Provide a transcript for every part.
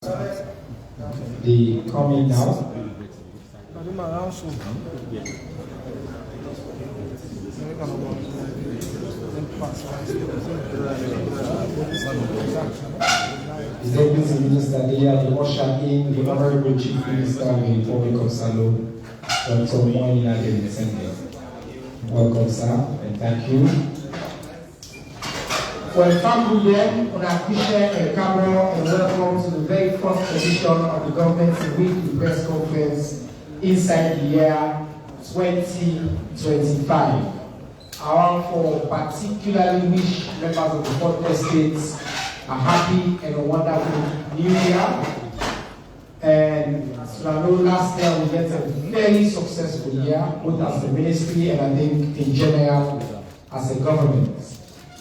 the coming now. His Deputy Minister there, the usher in the Honorable Chief Minister of the Republic of Salou, Dr. Sengeh. Welcome, sir, and thank you. Welcome again on our Christian and camera, and welcome to the very first edition of the government's weekly press conference inside the year 2025. I want to particularly wish members of the fourth estates a happy and a wonderful new year. And so I know last year we had a very successful year, both as the ministry and I think in general as a government.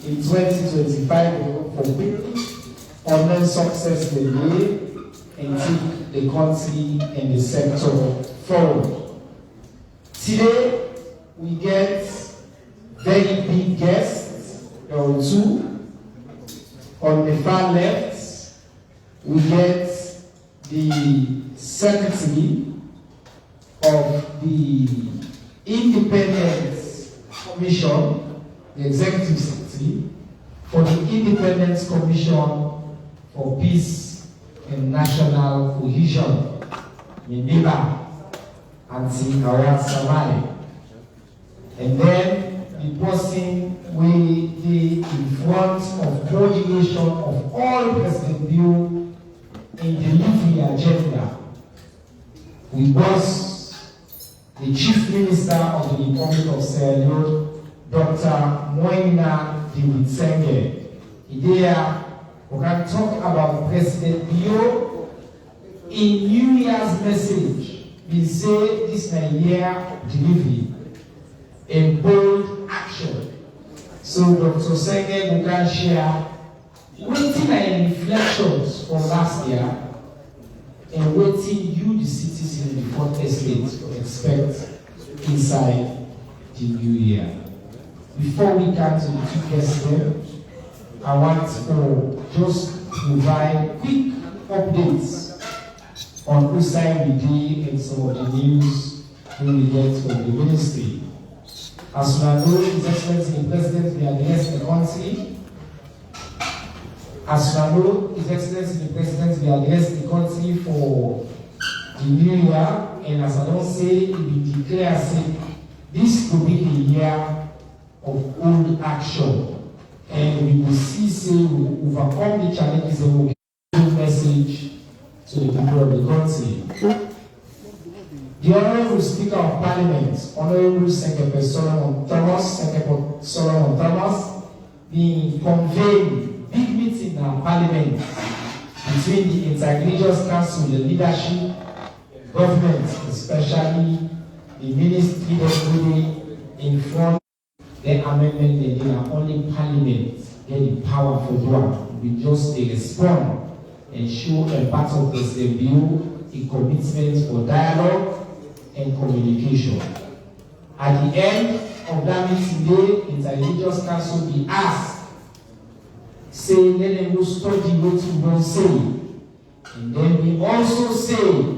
In 2025, we hope for quickly on success the day and take the country and the sector forward. Today, we get very big guests. There are two. On the far left, we get the Secretary of the Independence Commission, the Executive Secretary, for the Independence Commission for Peace and National Cohesion, Mindiba, Anti Awad Samari. And then the person will be in front of coordination of all President Bill in delivery agenda. We was the Chief Minister of the Republic of Leone, Dr. Sengeh. Here, we can talk about President Bill in New Year's message. We say this is a year of delivery, a bold action. So Dr. Sengeh can share waiting and reflections from last year and waiting you, the citizens in the fourth estate, to expect inside the new year. Before we come to the two guests there, I want to just provide quick updates on whose side we did and some of the news we get from the ministry. As you know, His Excellency the President will address the country. As you know, His Excellency the President will address the country for the new year, and as I don't say, he will declare, say, this could be the year of old action. And we will see, say, we will overcome the challenges and we will give a message to the people of the country. The Honorable Speaker of Parliament, Honorable Sengeh Solomon Thomas, being convened big meeting in our Parliament between the Interreligious Council, the leadership, government, especially the ministry that will in front of the amendment they did. Only Parliament get the power for that. We just respond and show a part of this bill, a commitment for dialogue and communication. At the end of that meeting day, Interreligious Council be asked, say, let them go study what you don't say. And then we also say,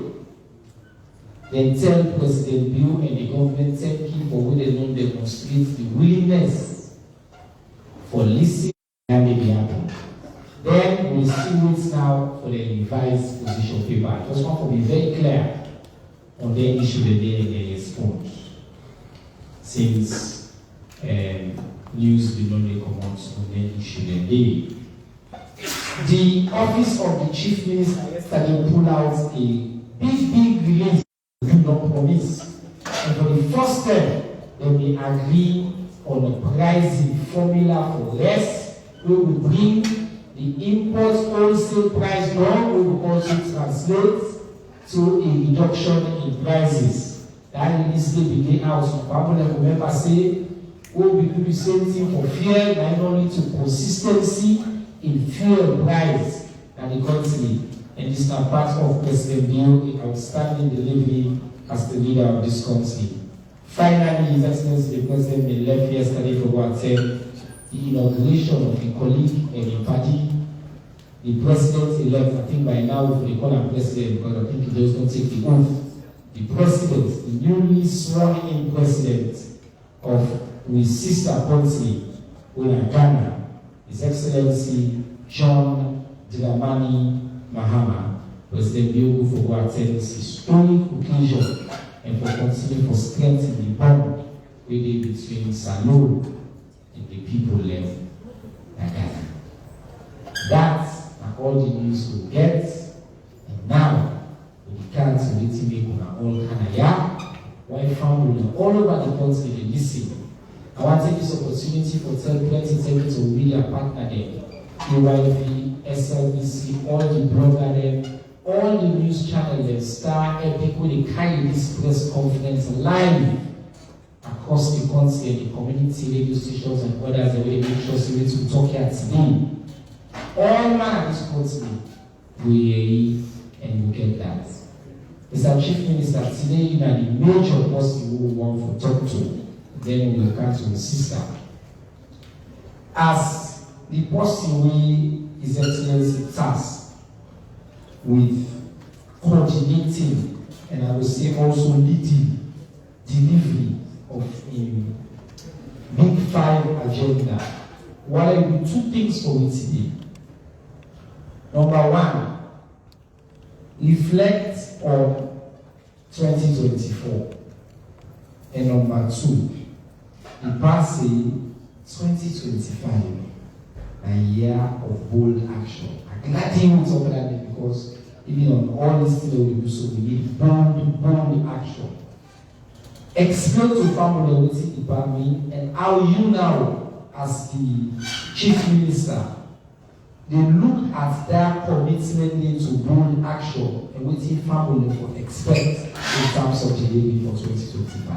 then tell President Bill and the government, thank you for what they don't demonstrate the willingness for listening and maybe happen. Then we still wait now for the revised position paper. I just want to be very clear on the issue that they respond. Since news did not come out on the issue that they. The office of the Chief Minister yesterday pulled out a big release. Do not promise. And for the first time, they will agree on a pricing formula for less. We will bring the import wholesale price down. We will also translate to a reduction in prices. That initially began out. So probably remember say, we will do the same thing for fuel, not only to consistency in fuel price and the country. And this is now part of President Bill in outstanding delivery as the leader of this country. Finally, His Excellency the President left yesterday for what said the inauguration of a colleague and a party the president-elect, I think by now they call him president because I think he just don't take the oath. The president, the newly sworn-in president of his sister country, in Ghana, His Excellency John Dramani Mahama, President Bill for attend this historic occasion and for continuing for strengthening the bond between Salone and the people left Ghana. That's all the news we get, and now we can't really make all Canada, while family all over the country they listen. I want to take this opportunity for plenty to media partner them, AYV, SLBC, all the blogger them, all the news channels them, Star, Epic, where they carry this press conference live across the country and the community radio stations and others, and we make sure to talk here today. All man at this country will hear and will get that. Mr. Chief Minister, today you are the major person we want to talk to. Then we will come to his sister. As the person we His Excellency tasked with coordinating and I will say also leading delivery of a Big Five agenda, what I will do two things for me today. Number one, reflect on 2024. And number two, the past 2025, a year of bold action. I'm glad you will talk about it because even on all this thing we do, so we need bold action. Explain to family what it about me and how you now, as the Chief Minister, they look at their commitment to bold action and what the family will expect in terms of delivery for 2025.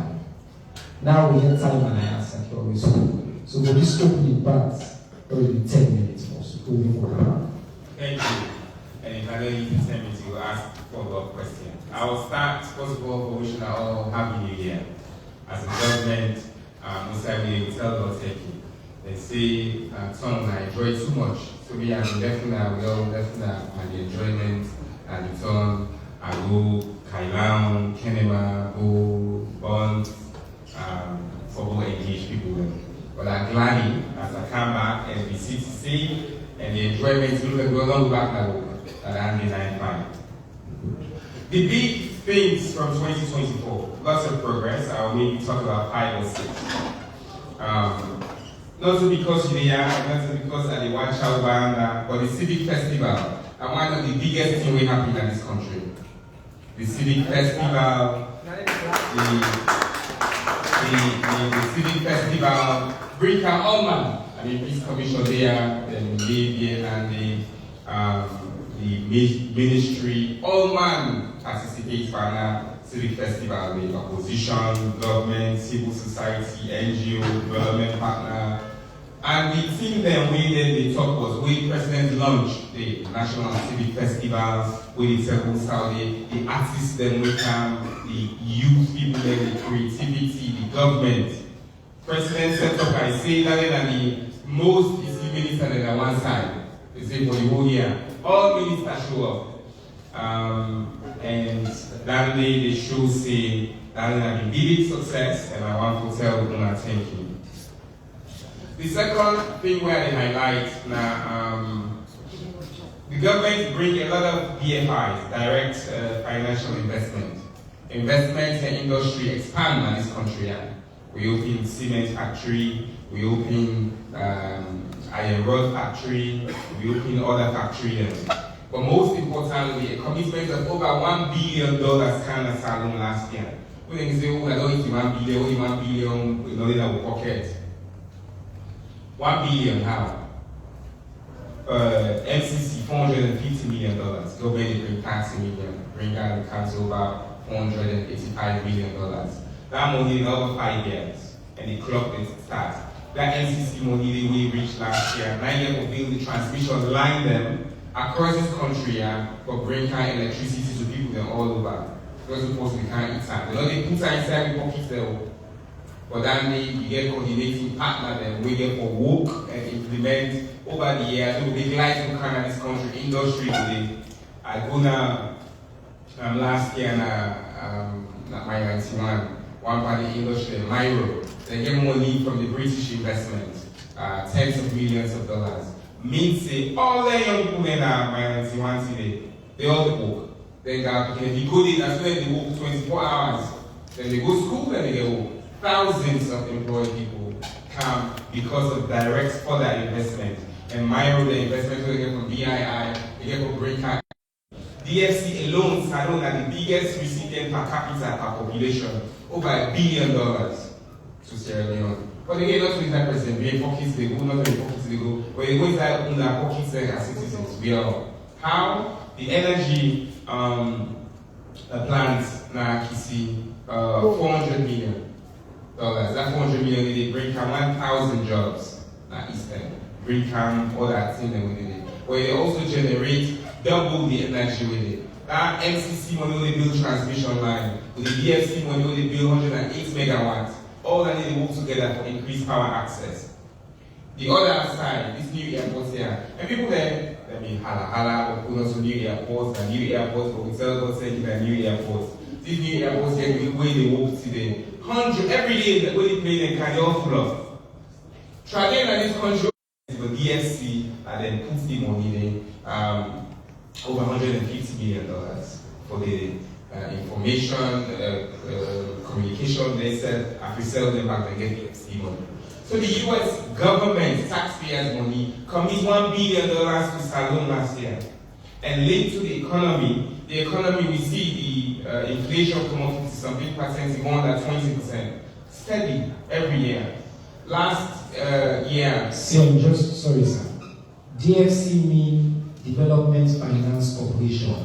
Now we have time and I ask like always. So for this opening part, probably 10 minutes more. So thank you. And if I don't use the 10 minutes, you will ask follow-up questions. I will start, first of all, for wishing you all Happy New Year. As a government, most likely we tell God thank you. They say, Tom, I enjoy too much. So we have definitely, we all definitely have the enjoyment and the fun. I go Kailan, Kenema, go Bond, for all engaged people. But I'm glad as I come back and we see to see and the enjoyment look like we're going back now at Andy 95. The big things from 2024, lots of progress. I'll maybe talk about 5 or 6. Not because you are, not because of the One Child Band, but the Civic Festival. And one of the biggest things we happen in this country. The Civic Festival, the Civic Festival, bring all man. I mean, Peace Commission there, then Libya and the ministry, all man participate in the Civic Festival with opposition, government, civil society, NGO, development partner. And the thing then they talk was when President launched the National Civic Festival, when they tell Saudi, the artists then we come, the youth people then, the creativity, the government. President set up, I say that than the most esteemed minister on one side. They say for the whole year. All ministers show up. And that day they show say that has been big success and I want to tell them thank you. The second thing where they highlight now, the government bring a lot of DFIs, direct financial investment. Investment and industry expand in this country. We open cement factory, we open iron rod factory, we open other factories. But most importantly, a commitment of over $1 billion kind of salon last year. When they say, oh, I don't need $1 billion, only $1 billion, we know in our pocket. $1 billion how? MCC $450 million. Government bring $30 million, bring out the council about $485 million. That money in over 5 years, and the clock is start. That MCC money we reached last year, 9 years to build the transmission line them across this country for bringing electricity to people all over. Because of course we can't eat that. You know they put that inside the pockets there. But then you get coordinating partner then we get for work and implement over the years. So they like to kind of this country industry today. I go now last year na my 91, one party industry in Myro. They get money from the British investment, tens of millions of dollars. Means say all the young people in my 91 today, they all work. They decode it as soon as they work 24 hours. Then they go to school, then they get work. Thousands of employed people come because of direct further investment. And Myro, the investment they get from BII, they get from Breaker. DFC alone, Salon are the biggest recipient per capita per population, over $1 billion to Sierra Leone. But again, not with that president, we in pockets they go, not in pockets they go, but they go inside in our pockets as citizens. We are. How? The energy plants na Kisi, $400 million. That $400 million, they bring 1,000 jobs na Eastern. Bring all that thing that we did it. But they also generate double the energy with it. That MCC money will build transmission line. With the DFC money will build 108 megawatts. All that they work together for increased power access. The other side, this new airport here, and people there, I mean, hala, but also new airports, and new airports, but we tell God saying that new airports. These new airports here, the way they work today, 100 every day, the way they play, they can all full of. Trying at this country, the DFC, and then put the money there, over $150 million for the information, communication. They said after sell them back, they get DFC money. So the U.S. government, taxpayers' money, commit $1 billion to Salon last year. And linked to the economy, we see the inflation come up to some big percent, more than 20%. Steady every year. Last year. So just, sorry sir. DFC mean Development Finance Corporation,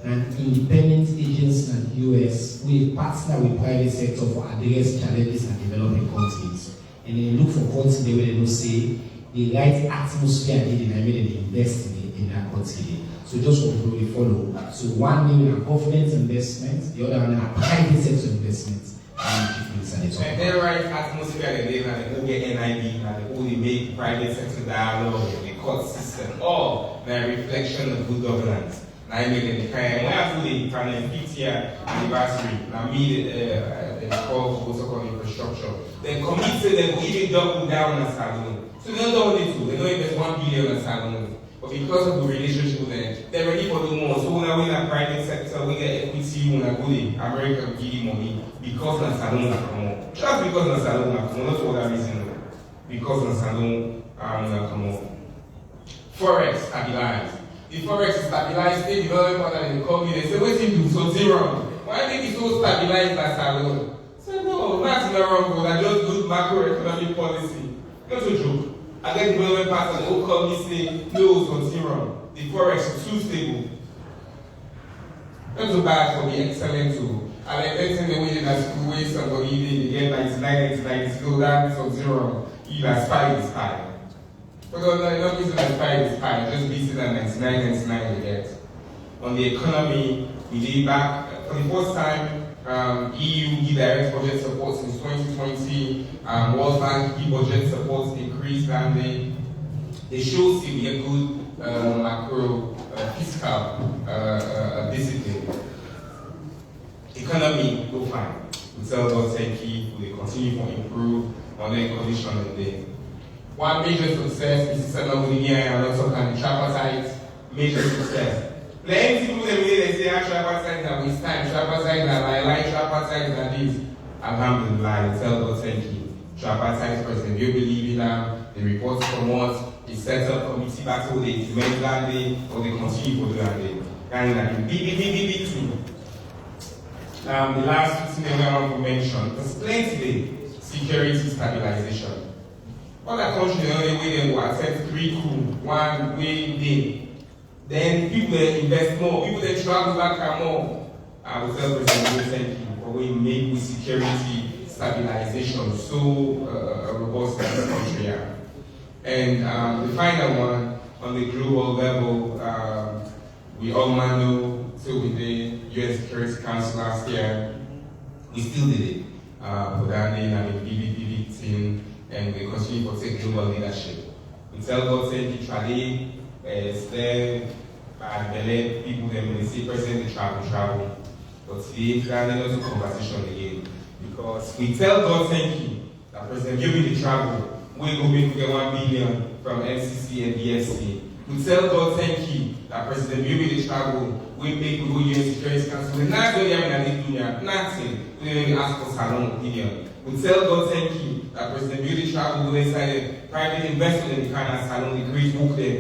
an independent agency in the US. We partner with private sector for address challenges and developing countries. And they look for countries where they don't say the right atmosphere needed and they invest in that country. So just what we follow. So $1 million government investments, the other one are private sector investments. And the right atmosphere they live and the whole get NIB and the whole they make private sector dialogue, the court system, all a reflection of good governance. Now I mean the kind when I fully kind of 50th anniversary, now me the call for so-called infrastructure. Then committed they will even double down on Salon. So they don't do it too. They don't invest $1 billion on Salon. But because of the relationship with them, they're ready for the more. So when I win a private sector, we get equity, when I go in, America will give you money because of Salon come on. Just because of Salon come on, not for that reason. Because of Salon come on. Forex stabilized. The forex is stabilized, state development partner in the company, they say, what do you do? So zero. Why think it's so stabilized by Salon? So no, that's not wrong, that's just good macroeconomic policy. Not a joke. I get development partner, the whole company say, no, so zero. The forex is too stable. Not so bad for the excellent tool. And then next thing they win in that school, where somebody they get 99, 99, so that's so zero. You as five is high. Because I don't use it as 5 is high, just beat it at 99, 99 you get. On the economy, we did back for the first time, EU give direct budget support since 2020, World Bank give budget support increased, and they show still a good macro fiscal discipline. Economy, go fine. We tell God thank you, we continue to improve on the condition of the day. One major success is Sengeh and also kind of tripartite major success. Plenty people they say tripartite and waste time, tripartite and I like tripartite and this. Alhamdulillah, tell God thank you. Tripartite president, you believe in them, the reports come out, the set up committee battle, they implement that day, or they continue to do that day. And like big thing. The last thing I want to mention, there's plenty of security stabilization. Other countries, the only way they will accept 3 coup, 1 way day. Then people that invest more, people that travel back and more. I will tell President thank you for we make with security stabilization so robust in this country. And the final one, on the global level, we all know, so with the US Security Council last year, we still did it. for that name and the BBPB team, and we continue to take global leadership. We tell God, thank you, Trade, Stem, and Belay, people, then they say, President, they travel. But today, we are not to conversation again. Because we tell God, thank you, that President, give me the travel. We go make 1 billion from MCC and DSC. We tell God, thank you, that President, give me the travel. We make we go UN Security Council. We're not going to nothing. We don't even ask for salon opinion. We tell God, thank you, that President Beauty Travel will inside private investment in the kind of salon, the great book there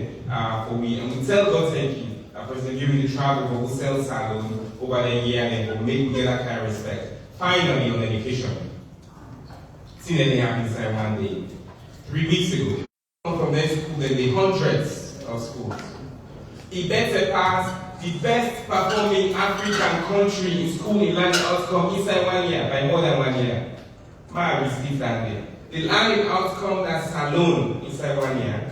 for me. And we tell God, thank you, that President Beauty Travel will sell salon over the year and will make get that kind of respect. Finally, on education. See that they happen inside one day. 3 weeks ago, from their school, then the hundreds of schools. He better pass the best performing African country in school in learning outcome inside 1 year, by more than 1 year. My received that day. The learning outcome that's alone inside 1 year.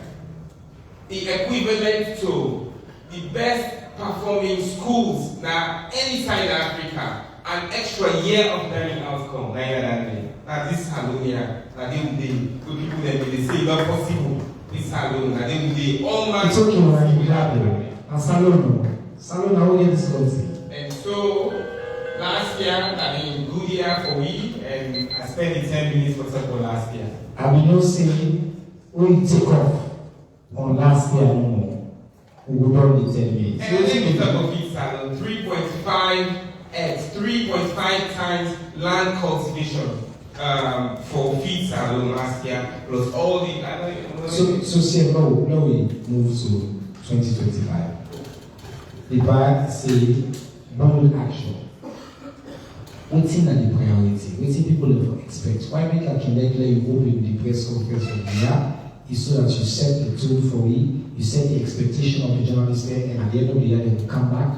The equivalent to the best performing schools now inside Africa, an extra year of learning outcome. Now this alone here, now they will be people that they say not possible. This alone, now they will be all man. It's okay, man. And Salon, how will get this country? And so last year, I mean, good year for me, and I spent the 10 minutes for example last year. I will not say we take off on last year no more. We will run the 10 minutes. And then we talk of feed salon, 3.5x, 3.5 times land cultivation for feed salon last year, plus all the other. So see, now we move to 2025. The bag say bold action. Waiting at the priority, waiting people expect. Why make a connect you open the press conference for the year is so that you set the tone for it, you set the expectation of the journalist there, and at the end of the year they will come back.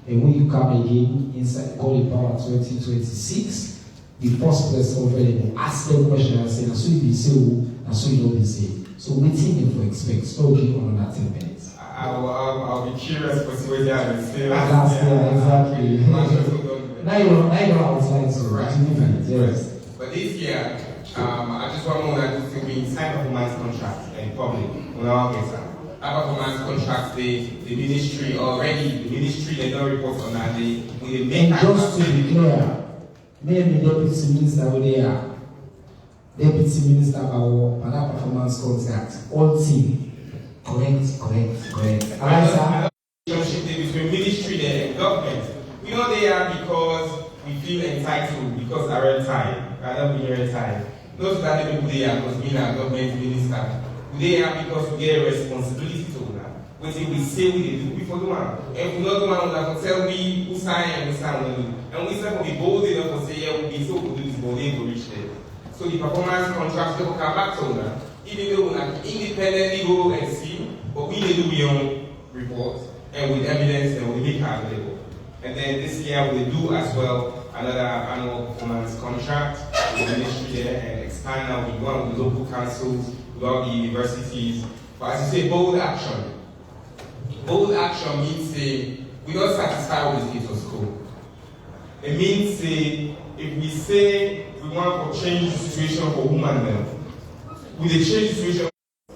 And when you come again inside Call the Power 2026, the first press conference will ask them questions and say, "Na so you be say, na so you don't be say." So waiting them for expect. So give on another 10 minutes. I'll be curious for see what they are saying. Last year, exactly. Now you know outside, so right. Yes. But this year, I just want to know that this will be signed performance contract in public. On our case, our performance contract, the ministry they don't report on that. They make. And just to be clear, maybe deputy minister who they are, deputy minister our another performance contract, all team. Correct. Relationship between ministry and government. We know they are because we feel entitled because they're time. Rather being retired. Not that the people they are because being a government minister. They are because we get a responsibility to that. When we say we do before the one. And we not the one that tell me who sign and we sign on do. And we say we bold enough to say yeah we be so we do this but they go reach there. So the performance contracts will come back to that. Even though we have independently go and see, but we need to do our own report and with evidence and we make it available. And then this year we do as well another annual performance contract with the ministry there and expand now with one with the local councils, with all the universities. But as you say, bold action. Bold action means we're not satisfied with the status quo. It means if we say we want to change the situation for women then, with the change situation,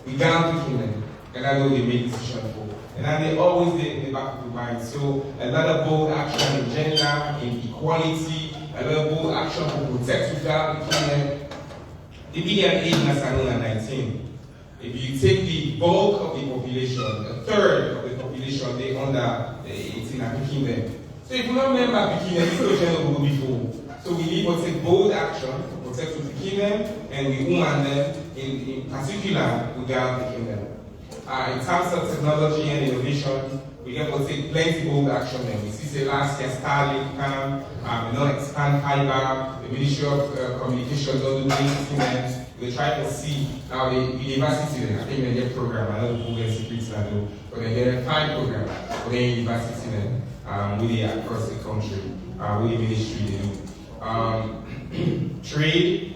we can't pick them. And that's what they make decisions for. And then they always in the back of the mind. So a lot of bold action in gender, in equality, a lot of bold action to protect without picking them. The median age in Barcelona 19. If you take the bulk of the population, a third of the population, they under 18 are picking them. So if you don't remember picking them, this question will be full. So we need to take bold action to protect the picking them, and we woman them, in particular, without picking them. In terms of technology and innovation, we have to take plenty bold action. And we see last year Starlink can not expand fiber, the Ministry of Communication don't do anything. We try to see now the university, I think they get program, I don't know who gets secrets now, but they get a fine program for the university really across the country, with the ministry they do. Trade,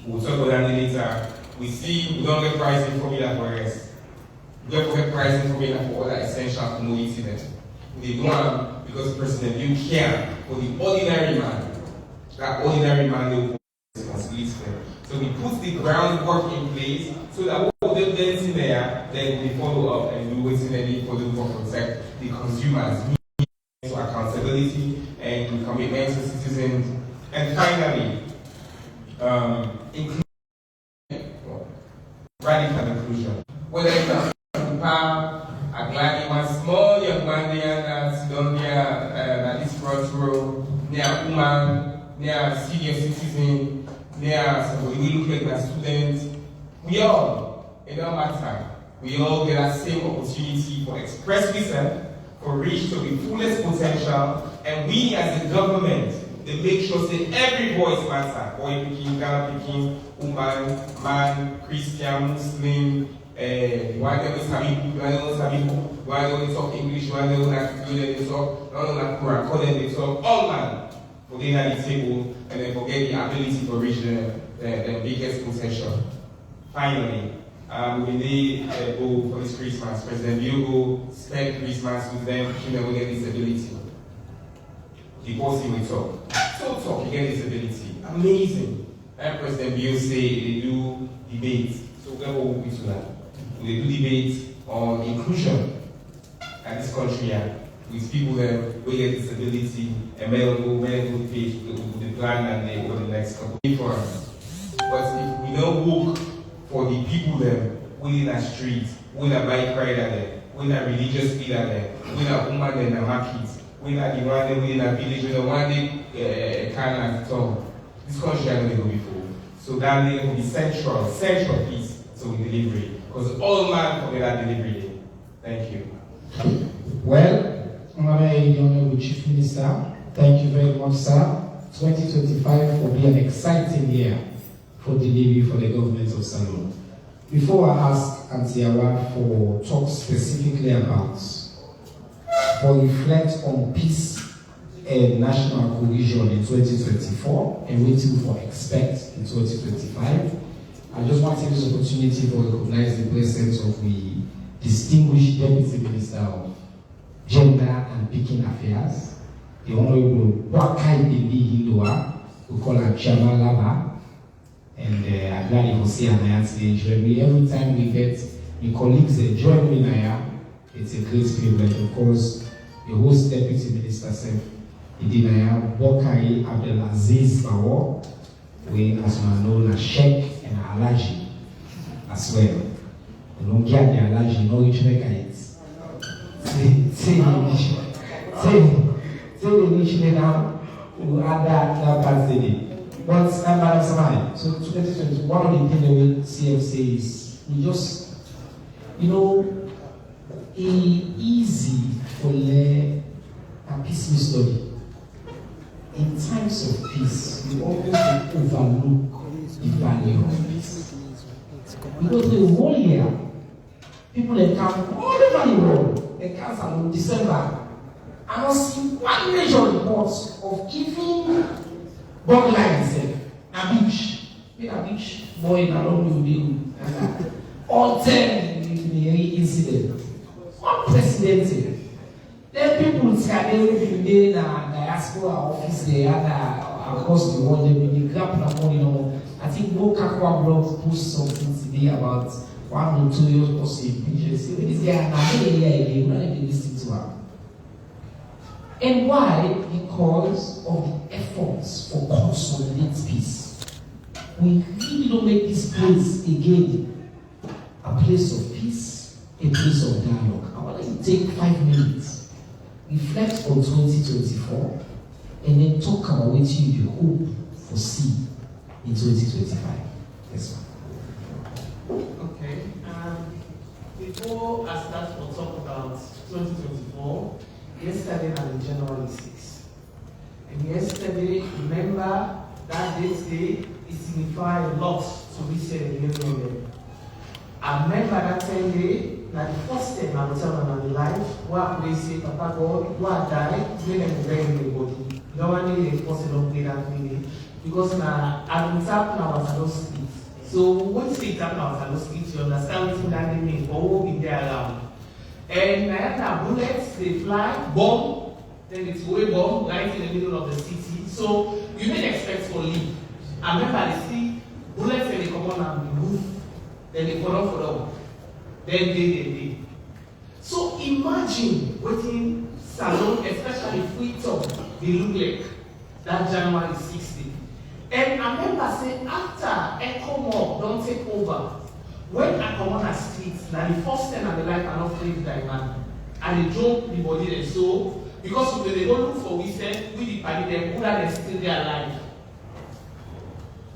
we'll talk about that later. We see we don't get pricing formula for us. We don't get pricing formula for other essential commodities. They don't because President you care for the ordinary man. That ordinary man we put the groundwork in place so that what they've done there, then we follow up and do what's in the need for them to protect the consumers. To accountability and commitment to citizens. And finally, radical inclusion. Whether it's a glad one small young man there that don't near this front row, near a woman, near a senior citizen, near somebody we look like a student. We all, it don't matter. We all get that same opportunity for express research, for reach to the fullest potential, and we as the government, they make sure that every voice matters. Boy picking, girl picking, woman, man, Christian, Muslim, one day we Sabi, one day we Sabi, one day we talk English, one day we talk, one day we Quran, they talk, all man, for they at the table, and then forget the ability to reach the biggest potential. Finally, we need go for this Christmas. President Bill go spend Christmas with them, children will get disability. The boss will talk. So talk, you get disability. Amazing. And President Bill say they do debate. So we're going to that. They do debate on inclusion at this country with people that will get disability and may go pay the plan and they over the next couple of years. But if we don't work for the people there, we in a street, we in a bike rider there, we in a religious leader there, we in a woman there in a market, we in a the one day, we in a village, we in a one day kind of town. This country is going to go before. So that day will be central piece to the delivery. Because all man forget that delivery day. Thank you. Well, Honorable Chief Minister, thank you very much, sir. 2025 will be an exciting year for delivery for the government of Salon. Before I ask Auntie Awa for talk specifically about, for reflect on peace and national cohesion in 2024 and waiting for expect in 2025, I just want to take this opportunity to recognize the presence of the distinguished Deputy Minister of Gender and Picking Affairs, the Honorable Wakai Deli Hindoa, we call her Chama Lava. And I'm glad you will see Anaya today. Every time we get the colleagues that join me Naya, it's a great privilege. Of course, the host Deputy Minister said, Idinaya Bokai Abdelaziz Bawo, we as we know, Sheikh and Alaji as well. You don't get the Alaji, no which make it. Say the initially now, we add that birthday. But Madam Samai, so 2020, one of the things that we CFC is we just, easy for a peaceful story. In times of peace, we always overlook the value of peace. Because the whole year, people that come all over the world, they come in December, I don't see one major report of even bomb lines, a beach boy in a long building, all 10 incident. Unprecedented. Then people scanning the diaspora office there across the world, they grab the money. I think no Kakwa blog post something today about 1 or 2 years possible. This guy we're not even listening to her. And why? Because of the efforts for consolidate peace. We really don't make this place again a place of peace, a place of dialogue. I want to take 5 minutes, reflect on 2024, and then talk about what you hope foresee in 2025. Yes, ma'am. Okay. Before I start to talk about 2024, yesterday was January 6th. And yesterday, remember that this day, it signified a lot to reset the Leone. I remember that same day, that the first time I was telling my life, where they say, Papa God, who I died, they never bring anybody. No one need a person don't play that minute. Because now, I've been tapped now as I don't sleep. So, when you say tap now as I don't sleep, you understand what that means, but who will be there around. And I had bullets, they fly, bomb, then it's way bomb right in the middle of the city. So you may expect for leave. I remember they see Bullets when they come on and move, then they fall off for them. Then they. So imagine waiting salon, especially if we talk, they look like that January 60. And I remember saying after ECOMOG don't take over, when I come on the streets, now the first thing I like are not free diamond. And they drop the body and so because when they go look for wisdom, we the party them, who are they still there alive?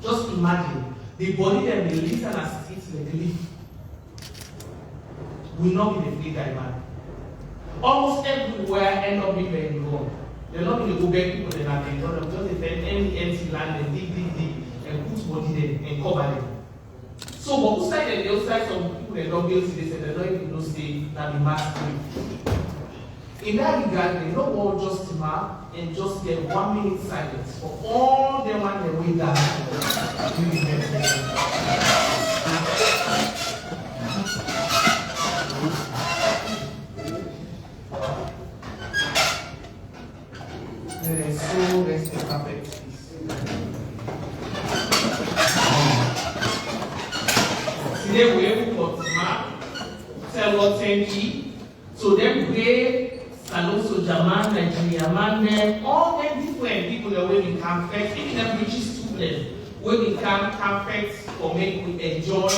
Just imagine the body them they live and streets they live will not be the free diamond. Almost everywhere end up being very wrong. They're not going to go back people that have enjoyed them, just defend any empty land and dig, and put body there and cover them. So, but who side and the outside, some people that don't build they say they don't even know say that the mass grave. In that regard, they don't want just to mark and just get 1 minute silence for all them on their way down. There is so rest in perfect peace. Today we have got Mark, tell what 10 so them great Salon Sojaman, Nigeria man, all them different people that we can affect, even them riches students, we can affect for make we enjoy,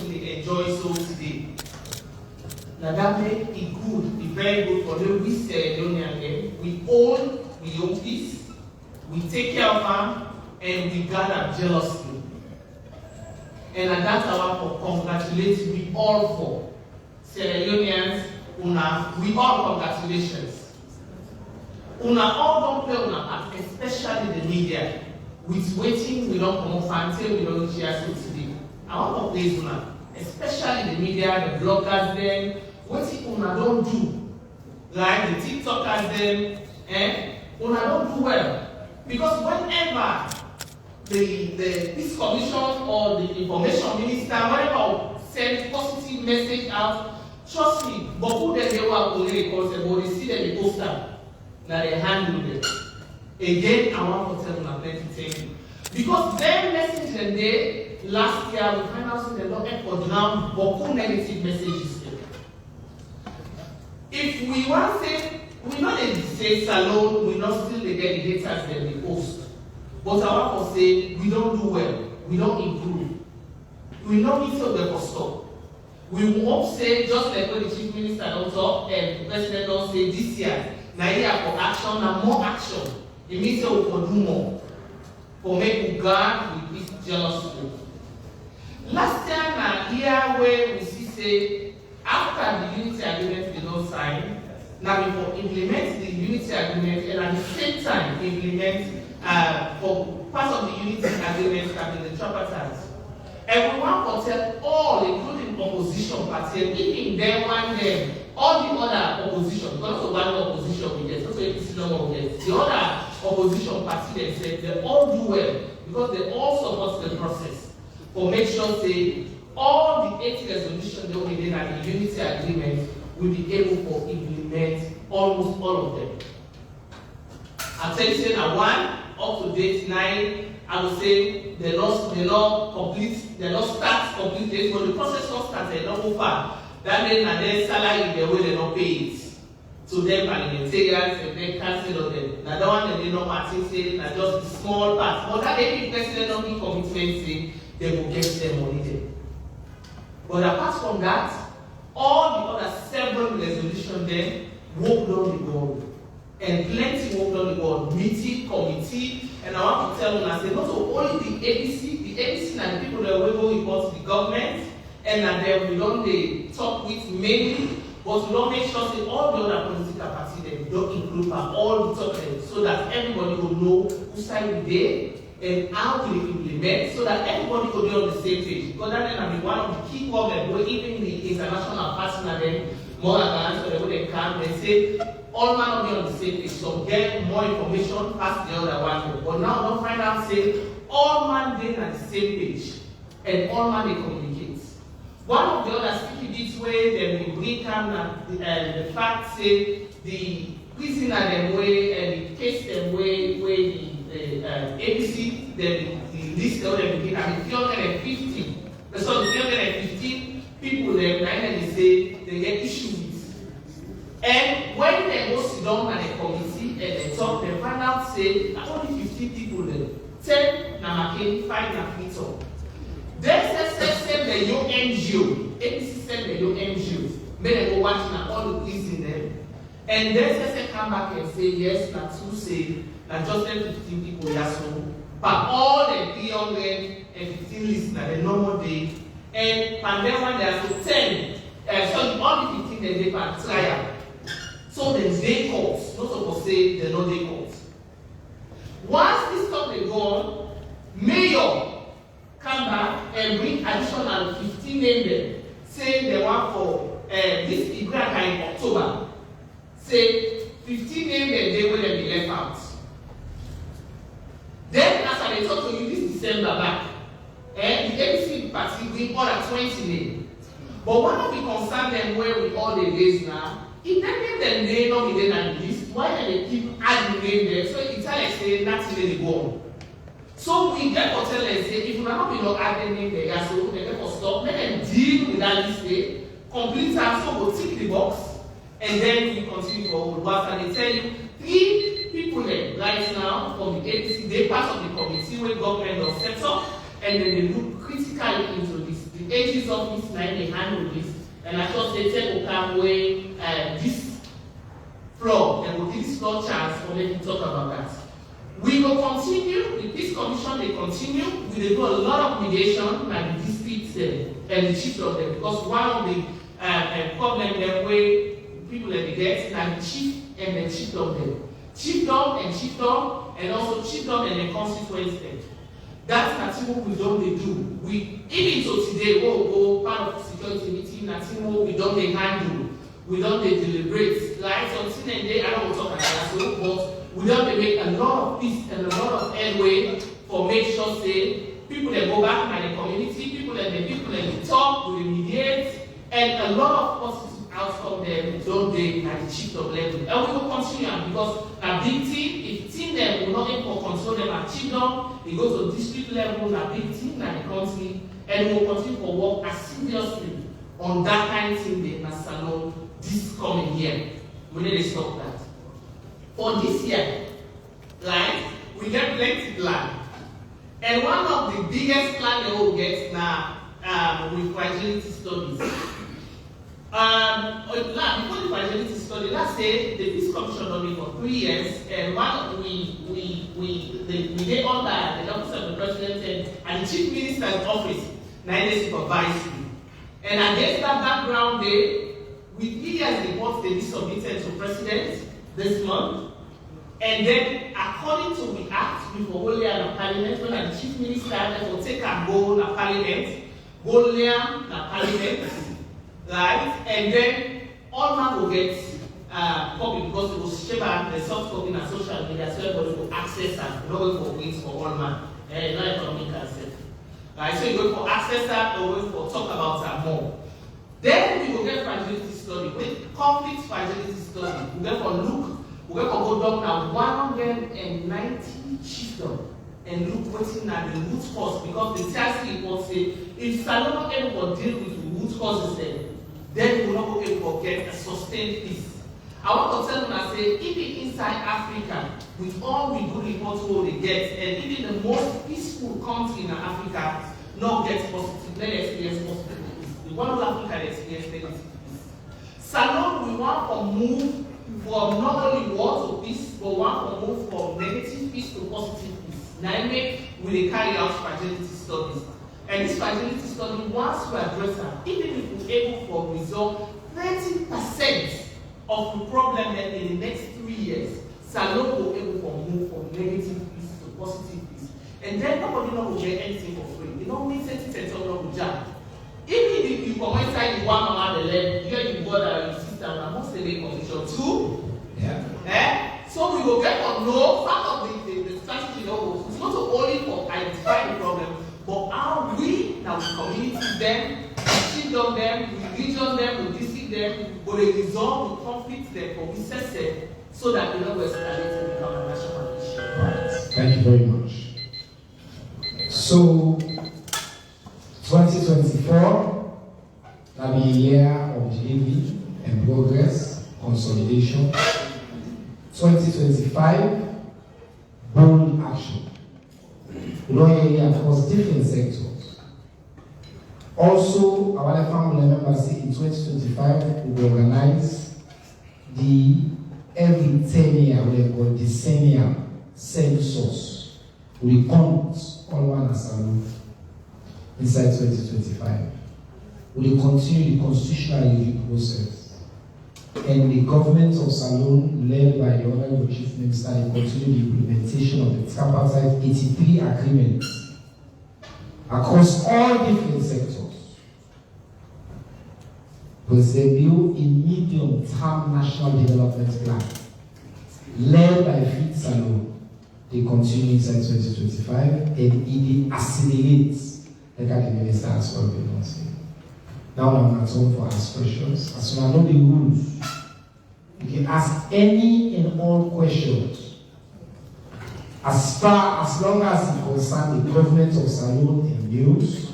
we enjoy so today. Now that make it good, it very good for them. We say Leone again, we own peace, we take care of them, and we guard them jealously. And that's our for congratulate we all for. Sierra Leoneans, we all congratulations. Una all don't play una part, especially the media. With waiting, we don't come off until we don't share so today. I want to praise una, especially the media, the bloggers them, what una don't do. Like the TikTokers them, una don't do well. Because whenever the Peace Commission or the Information Minister, whenever send positive message out, trust me, but who then they were only because they see them the poster, now they handle them. Again, I want to tell them plenty things. Because their message and they last year we find out that they don't have for now, but who negative messages. If we want to say, we not say salon, we not still they get the haters that they post. But I want to say, we don't do well, we don't improve. We don't need to go for stop. We won't say, just like when the Chief Minister don't talk, and the President don't say this year, now year for action, and more action. It means that we can do more. For make we guard with this jealous group. Last time, here where we see say, after the unity agreement they don't sign, now we will implement the unity agreement and at the same time implement for part of the unity agreement that in the tripartite. And we want to tell all, including opposition parties, even them one them, all the other opposition, because of one opposition we get, also APC no one get, the other opposition party they said they all do well because they all support the process. For make sure say all the 8 resolutions that we did at the unity agreement will be able to implement almost all of them. I'll tell you say that one up to date 9. I would say they not start complete date, but the process not start, they not go far. That means that their salary the way they not pay it. So them parliamentarians and then cancel on them. Now that one they not party say that just the small part. But that every president not be commitment say they will get their money there. But apart from that, all the other several resolutions then work down the board. And plenty work down the board, meeting, committee, and I want to tell them, I say, not only the APC and the people that will report to the government, and that we don't talk with mainly, but we don't make sure that all the other political parties that we don't include all the talkers, so that everybody will know who side we did and how to implement, so that everybody will be on the same page. Because that will be one of the key problems, where even the international partner then more advanced, so they come and say, all man will be on the same page, so get more information past the other one. But now don't find out say all man they are the same page and all man they communicate. One of the other sticky bits way then we bring down the fact say the prisoner them way and the case them way the ABC the list of them begin and the say na only 15 people there. 10 na McCain, 5 na Clinton. Then send the new NGO. APC send the new NGO. Make them go watch na all the police in them. And then come back and say yes, na two say na just 15 people here so. But all the 315 listeners, the normal day, and then when there are 10, so all the 15 they per trial. So the day courts, not supposed to say the no day courts. Once this stuff they go on, mayor come back and bring additional 15 names, say they want for this Ibraka in October. Say 15 names the day when they be left out. Then as I talk to you this December back, the ABC party bring all at 20 names. But one of the concern them where with all the days now, if they name them name not be there on the list, why do they keep adding name there? So it's like say that's really go on. So we get for tell them say if you not be not adding name there, so they get for stop, let them deal with that list there, complete our so we'll tick the box, and then we continue forward. What and they tell you 3 people there right now from the APC, they part of the committee where government was set up, and then they look critically into this. The AG's office now they handle this, and I thought they said okay where this floor, and we'll give this floor chance for them to talk about that. We will continue, the Peace Commission they continue, we will do a lot of mediation like the districts and the chiefs of them, because one of the problem them where people that they get like the chief and the chiefdom them. Chiefdom and chiefdom, and also chiefdom and the constituency. That's what we don't do. We even to today, we'll go part of the security meeting, that's what we don't handle. We don't deliberate. Like something and day, I don't talk about that, but we don't make a lot of peace and a lot of headway for make sure say people that go back in the community, people that talk, we mediate, and a lot of positive outcome there don't they at the chief of level. And we will continue because a big team, if team them will not able to control them at chiefdom, it goes to district level, a big team like the country, and we will continue to work as seriously on that kind of thing in Salon this coming year. We need to stop that. For this year, right, we get plenty plan. And one of the biggest plan they will get now with fragility studies. Before the fragility study, let's say the Peace Commission only for 3 years, and one we get under the office of the president and the chief minister's office, now they supervise you. And against that background, with 3 years reports they be submitted to president this month. And then, according to the act, we for hold the parliament, when the chief minister will take and go to parliament, go there to parliament, right? And then all man will get copy because it will share the soft copy on social media, so everybody will access and not going for wait for all man. Not economic concept. Right? So you go for access that or wait for talk about that more. Then we will get fragility study. With conflict fragility study, we get for look. We're going to go down now 190 chiefdom and look what's in at the root cause, because the task report say if Salon not able to deal with the root causes then we will not be able to get a sustained peace. I want to tell them and say even inside Africa, with all we do reports what they get, and even the most peaceful country in Africa not get positive, let experience positive peace. The one of Africa experience negative peace. Salon we want to move from not only war to peace, but want to move from negative peace to positive peace. Now, we carry out fragility studies. And this fragility study, once we address them, even if we're able to resolve 30% of the problem that in the next 3 years, Salon will be able to move from negative peace to positive peace. And then nobody will get anything for free. It don't mean 30% of the job. Even if you come inside the one mama the left, here you go that your sister, and most of the condition too. Yeah. So we will get to know part of the strategy is not only for identify the problem, but how we now community them, chiefdom them, we region them, we district them, but they resolve the conflict them for we set so that we don't escalate and become a national issue. Right. Thank you very much. So 2024 will be a year of delivery and progress, consolidation. 2025 bold action. We don't hear across different sectors. Also, our family members say in 2025 we will organize the every 10-year, we call decennial census. We count all one as a inside 2025. We will continue the constitutional review process. And the government of Salone, led by the Honorable Chief Minister, will continue the implementation of the tripartite 83 agreements across all different sectors. Because they build a medium-term national development plan led by Fit Salone. They continue inside 2025 and it accelerates the minister as well. Now I'm at home for ask questions. As soon as I know the rules, you can ask any and all questions. As long as it concerns the government of Salone and news,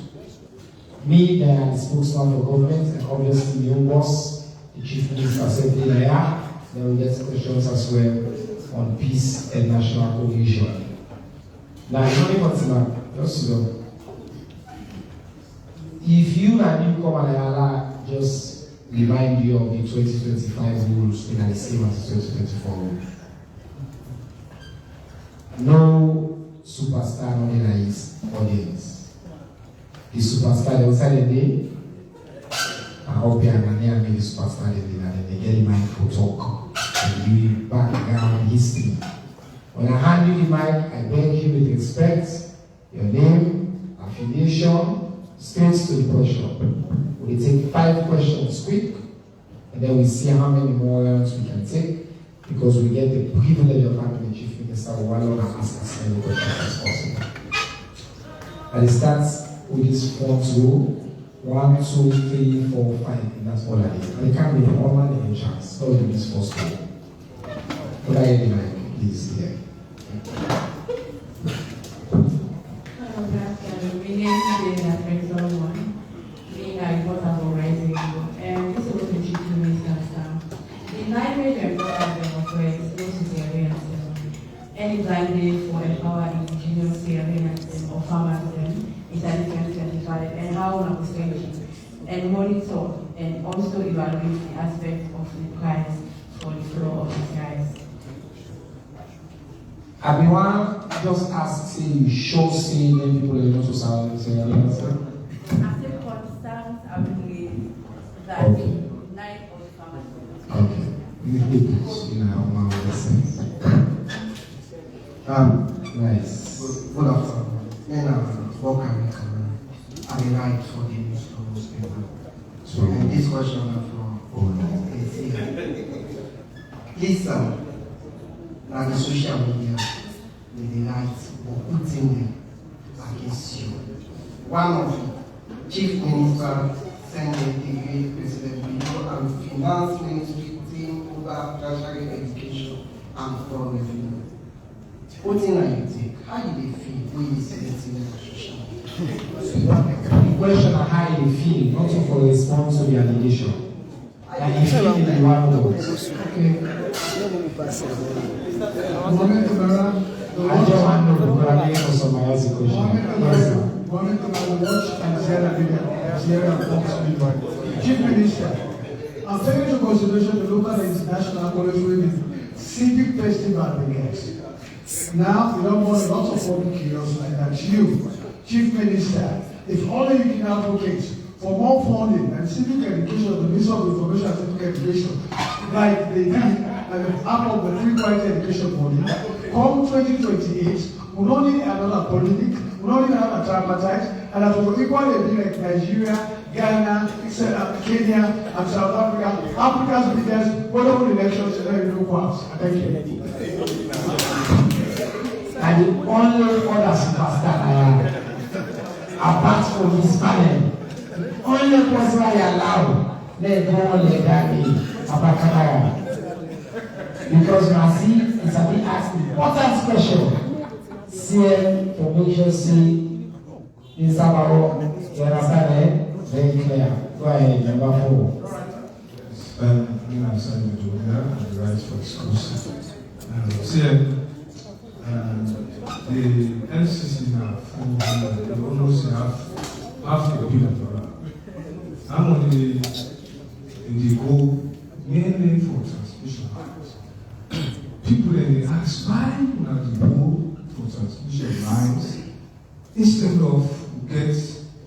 me, I am the spokesman for government, and obviously the boss, the chief minister said there, then we get questions as well on peace and national cohesion. Now, you know what, just go. If you and you come and just remind you of the 2025 rules in the same as the 2024 rules. No superstar in his audience. The superstar, they will say the day, I hope you are near me, the superstar, and they get the mic for talk. And you background history. When I hand you the mic, I beg you with respect, your name, affiliation, straight to the question. We take 5 questions quick, and then we see how many more rounds we can take, because we get the privilege of having the chief minister while on and ask as many questions as possible. And it starts with this front row. 1, 2, 3, 4, 5, and that's all I need. And it can't be the one man in a chance. So in this first row. What are you doing? Please, here. Any blind day for empower indigenous areas or farmers in 2025, and how one was going to and monitor and also evaluate the aspect of the price for the flow of the guys. Everyone just ask, say, you show, say, then people are not so sound, say, answer. As a concern, I believe that Okay. the night of the farmers. Okay. You need this, you know, one of the sense. Nice. Good afternoon. Welcome. I write for the newspaper. So, And this question is from please, now the social media with the right for putting them against you. One of the Chief Minister Sengeh, President Leone, and Finance Ministry team over tertiary education and foreign revenue. What thing are you take? How do they feel when you say anything on social media? the question of how you feel, not for response to the allegation. And you feel in the one word. I just want to know if you are making some question. Chief Minister, I'm taking into consideration the local and international college women civic festival begins. Now, we don't want a lot of public curiosity that you, Chief Minister, if only you can advocate for more funding and civic education of the Ministry of Information and Civic Education, like they did out of the free quality education body, come 2028, we don't need another politic, we don't need another tripartite, and that will equally be like Nigeria, Ghana, Kenya, and South Africa, Africa's biggest whatever elections in every class. Thank you. And the only other superstar I have, apart from this panel, the only person I allow, let go on let that be Abakaya. Because you see, it's a bit asked important question. CM for make sure see in Sabaro, you understand it? Very clear. Go ahead, number 4. I'm deciding to do that, and the rights for discussion. CM, the NCC now, they almost have $500 million. I'm on the go mainly for transmission lines. People then they ask why you have to go for transmission lines instead of get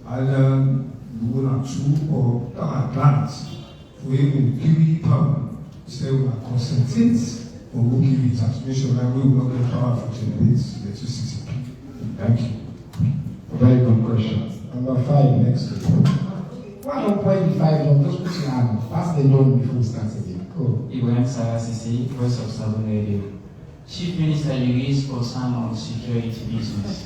either 1 or 2 or plants for even give power. Instead we concentrate or we give it transmission line, we will not get power for generate electricity. Thank you. Very good question. Number 5, next. Why don't point the 5 on? Just put your hand. Pass the loan before we start again. Go. Ibrahim Sarasisi, Voice of Southern Radio. Chief Minister, you raised concern on security business.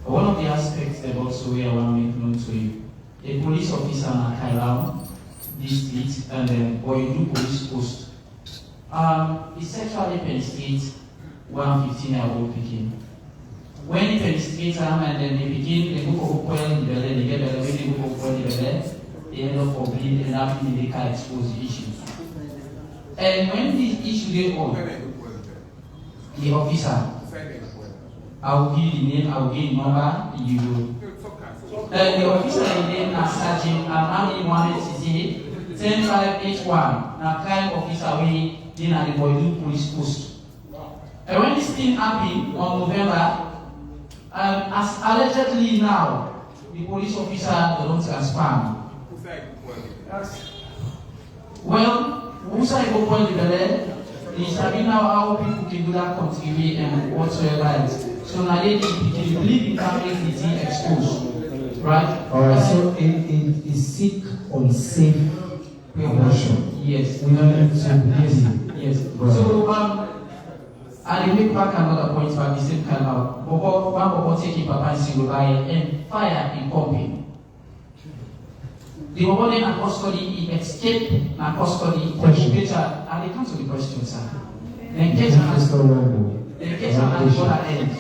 One of the aspects that also we want to make known to you, a police officer in Kailam district and then Oidu police post. He sexually penetrates one 15-year-old Pekin. When he penetrates and then they begin, they go for oil in the belly, they get belly, when they go for oil in the belly, they end up for bleed and after they can expose the issue. And when this issue they on, the officer, I will give the name, I will give the number, you will. The officer in name is Sergeant Amami Mohamed Sisi, 10581, now crime officer we in at the Boydu police post. And when this thing happened on November, as allegedly now, the police officer don't transfer. Well, Musa go point the belly. Is having now how people can do that continually and whatsoever else. So now they believe in having the exposed, right? Alright, so it is seek unsafe abortion. Yes. We don't need to yes. Right. So I make back another point back the same kind of one taking Papa and single and fire in company. The woman in custody, he escaped in custody, and they come to the question, sir. Then get at the other end.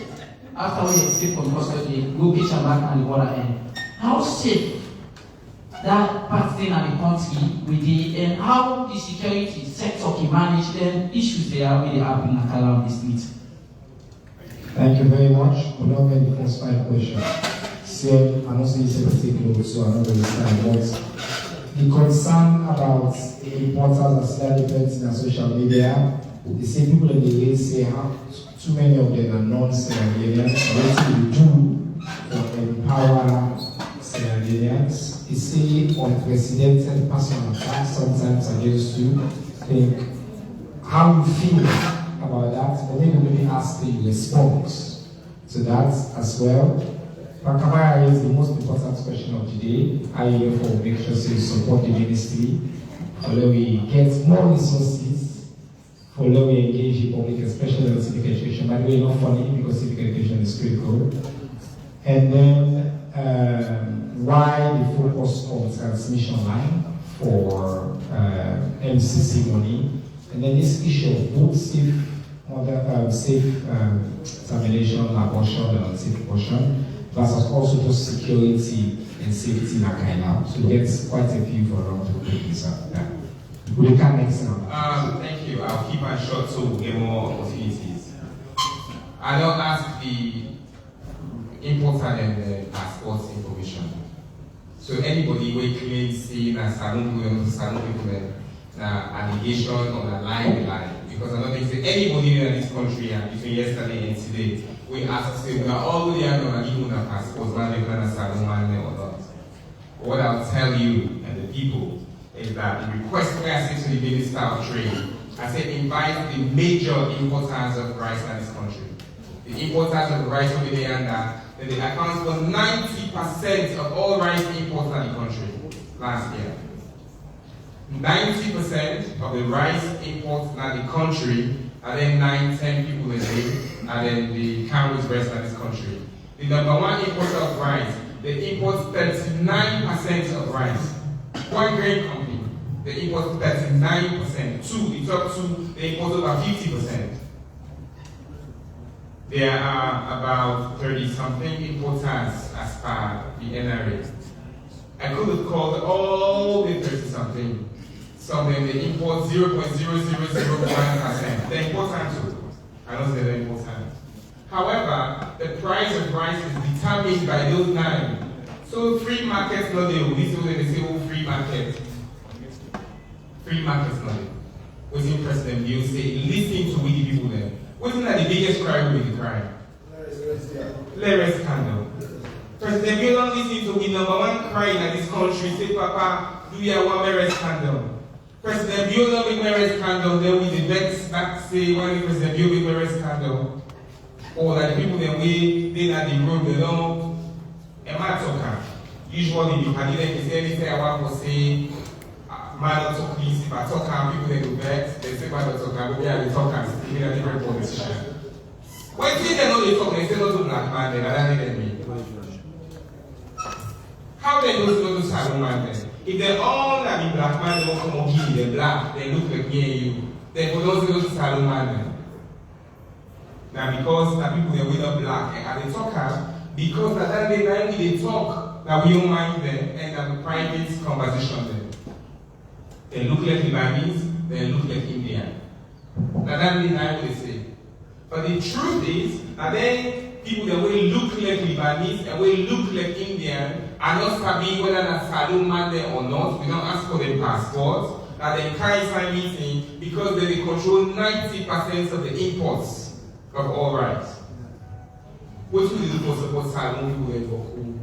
After we escape from custody, go get back at the other end. How safe that part in the country with the and how the security sector can manage them issues they are really happen in Kalam district. Thank you very much. We'll now get the first 5 questions. So, I'm also using a particular, so I'm not going to start. But the concern about the importance of cyber defense in social media, the same people in the race say how too many of them are non-Sierra-Leoneans. What do we do for empower Sierra-Leoneans? It's say unprecedented personal attacks sometimes against you. Think how you feel about that, but then maybe ask the response to that as well. Pakabaya is the most important question of the day. I therefore make sure to support the ministry, follow we get more resources, follow we engage in public, especially on civic education. By the way, not funny because civic education is critical. And then why the focus on transmission line for MCC money, and then this issue of both safe termination, abortion, and unsafe abortion. Versus also just security and safety in Akaina. So there's quite a few for around to pick this up. We can next now. Thank you. I'll keep it short so we'll get more opportunities. I don't ask the importer and the passport information. So anybody who claims saying a salon allegation on a lie. Because I don't think anybody in this country between yesterday and today we ask say we are all the other on a passport, whether they plan a salon or not. What I'll tell you and the people is that the request we are to the Minister of Trade, I said invite the major importers of rice in this country. The importers of rice over there and that they account for 90% of all rice imports in the country last year. 90% of the rice imports in the country are then 9-10 people a day, and then the cows rest in this country. The number one importer of rice, they import 39% of rice. One grain company, they import 39%. The top two, they import over 50%. There are about 30-something importers as per the NRA. I could have called all the 30-something. Some of them they import 0.0001%. They import time too. I don't say they import time. However, the famine by those times. So free markets not there. This is what they say, oh, free market. Free markets not there. What's in President Bill say, listen to the people there. What's in the biggest crime with the crime? Let scandal. President Bill don't listen to the number one crime in this country. Say, Papa, do you want marriage scandal? President Bill don't make marriage scandal. Then we the next back say, when the President Bill make marriage scandal. Or that people that way, they at the road, they don't. And my talker. Usually, the candidate is anything I want to say. Man not talk this, if I talk people they do vex, they say man not talk, but we are the talkers, we are different politicians. When they know they talk, they say not to black man, then I don't need me. How they know to salon man then? If they all that be black man, they don't come on give they're black, they look like me and you. They go not to salon man then. Now because the people they were not black and they talk because that day night they talk that we don't mind them and that private conversation them. They look like Lebanese, they look like Indian. Now that's the time they say. But the truth is that then people that will look like Lebanese and will look like Indian are not sabi whether that's salon man there or not. We don't ask for their passports. That they carry sign meeting because they control 90% of the imports of all rights. What do they do for support salon people there for who?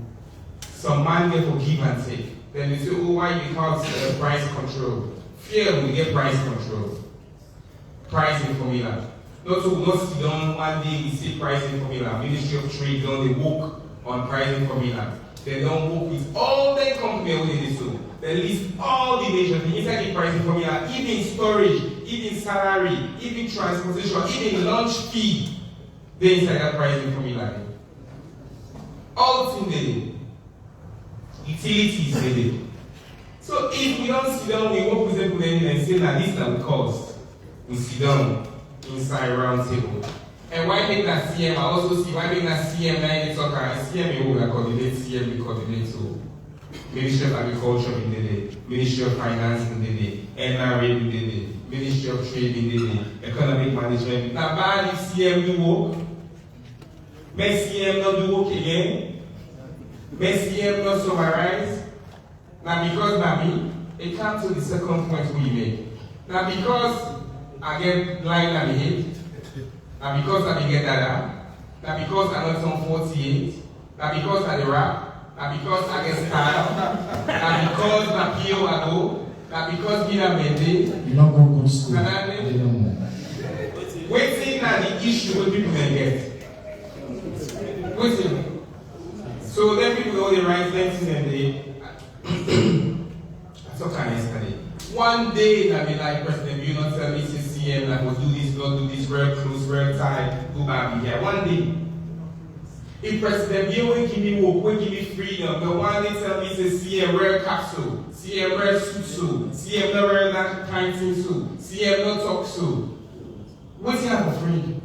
Some man there for give and take. Then they say, oh, why you can't price control? Fear will get price control. Pricing formula. Not sit down one day, we see pricing formula. Ministry of Trade don't they work on pricing formula. They don't work with all the companies where they do. They list all the nations inside the pricing formula, even storage, even salary, even transportation, even lunch fee. They inside that pricing formula. All things they do. Utilities they do. So if we don't sit down, we work with them and say that this will cost. We sit down inside round table. And why make that CM? I also see why make that CM now they talk and CM we will coordinate, CM we coordinate to Ministry of Agriculture in the day, Ministry of Finance in the day, NRA in the day, Ministry of Trade in the day, Economic Management. Now bad if CM do work. May CM not do work again. May CM not summarize. Now because by me, it comes to the second point we make. Now because I get line at the head, now because I get data, now because I not on 48, now because I the rap, now because I get style, now because I PO I go, now because Gina Mende, you don't go good school. Waiting now the issue when people can get. Waiting. So then people know the right things and they I talked yesterday. One day that be like President, you not tell me CM that will do this, not do this, real close, real tight, go back here. One day. If President you will give me work, will give me freedom, the one day tell me say CM real capsule, CM real suit, CM not real that kind thing suit, CM not talk so. What's here for free?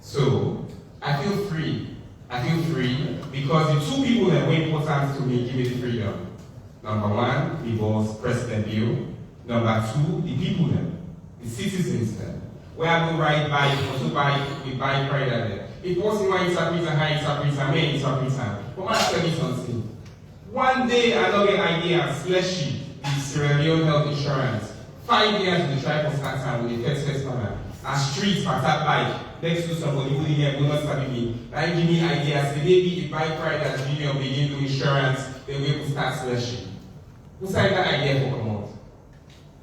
So I feel free. I feel free because the two people that were important to me give me the freedom. Number one, it was President Bill. Number two, the people then, the citizens then. Where I will ride bike, also bike, we buy pride at them. It wasn't my interpreter, high interpreter, main interpreter. But I tell you something. One day I don't get idea, slushy, the Sierra Leone health insurance. 5 years we try for start time with the first manner. A street pattern bike. Next to somebody who didn't will not study me. That give me ideas. Say maybe if buy pride as junior begin to insurance, then we will start slashing. Who signed that idea for come out?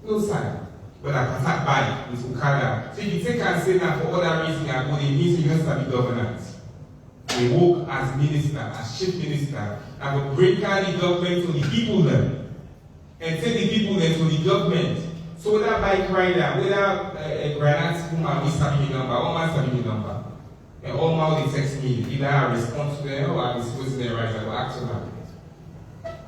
No sign. But I can't buy with Ukada. So if you take and say that for other reasons, I go, it means you don't study governance. We work as minister, as chief minister, I will bring down the government to the people then. And take the people then to the government. So whether bike rider, whether a granite woman will study the number, all man study the number. And all man they text me, either I respond to them or I am supposed to their rights, I will act on them.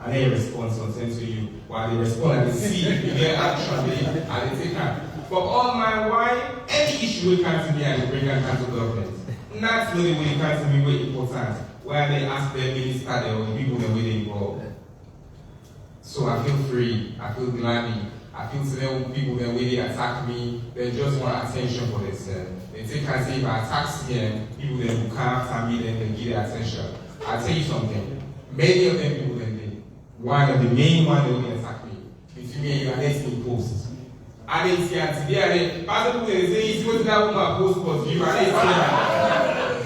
And they respond something to you. While they respond and they see if you get action, and they take hand. But all my why, any issue will come to me and they bring them to government. Not really when it comes to me very important. Where they ask their minister or the people that were involved. So I feel free, I feel glad. I feel to them people that really attack me, they just want attention for themselves. They They take and say, if I tax them, people then will come after me, then they give their attention. I'll tell you something. Many of them people then they, one of the main one they will attack me. Between me and you, and let's me post. And they see and today, and people they say, it's what that woman post was you, and they see that.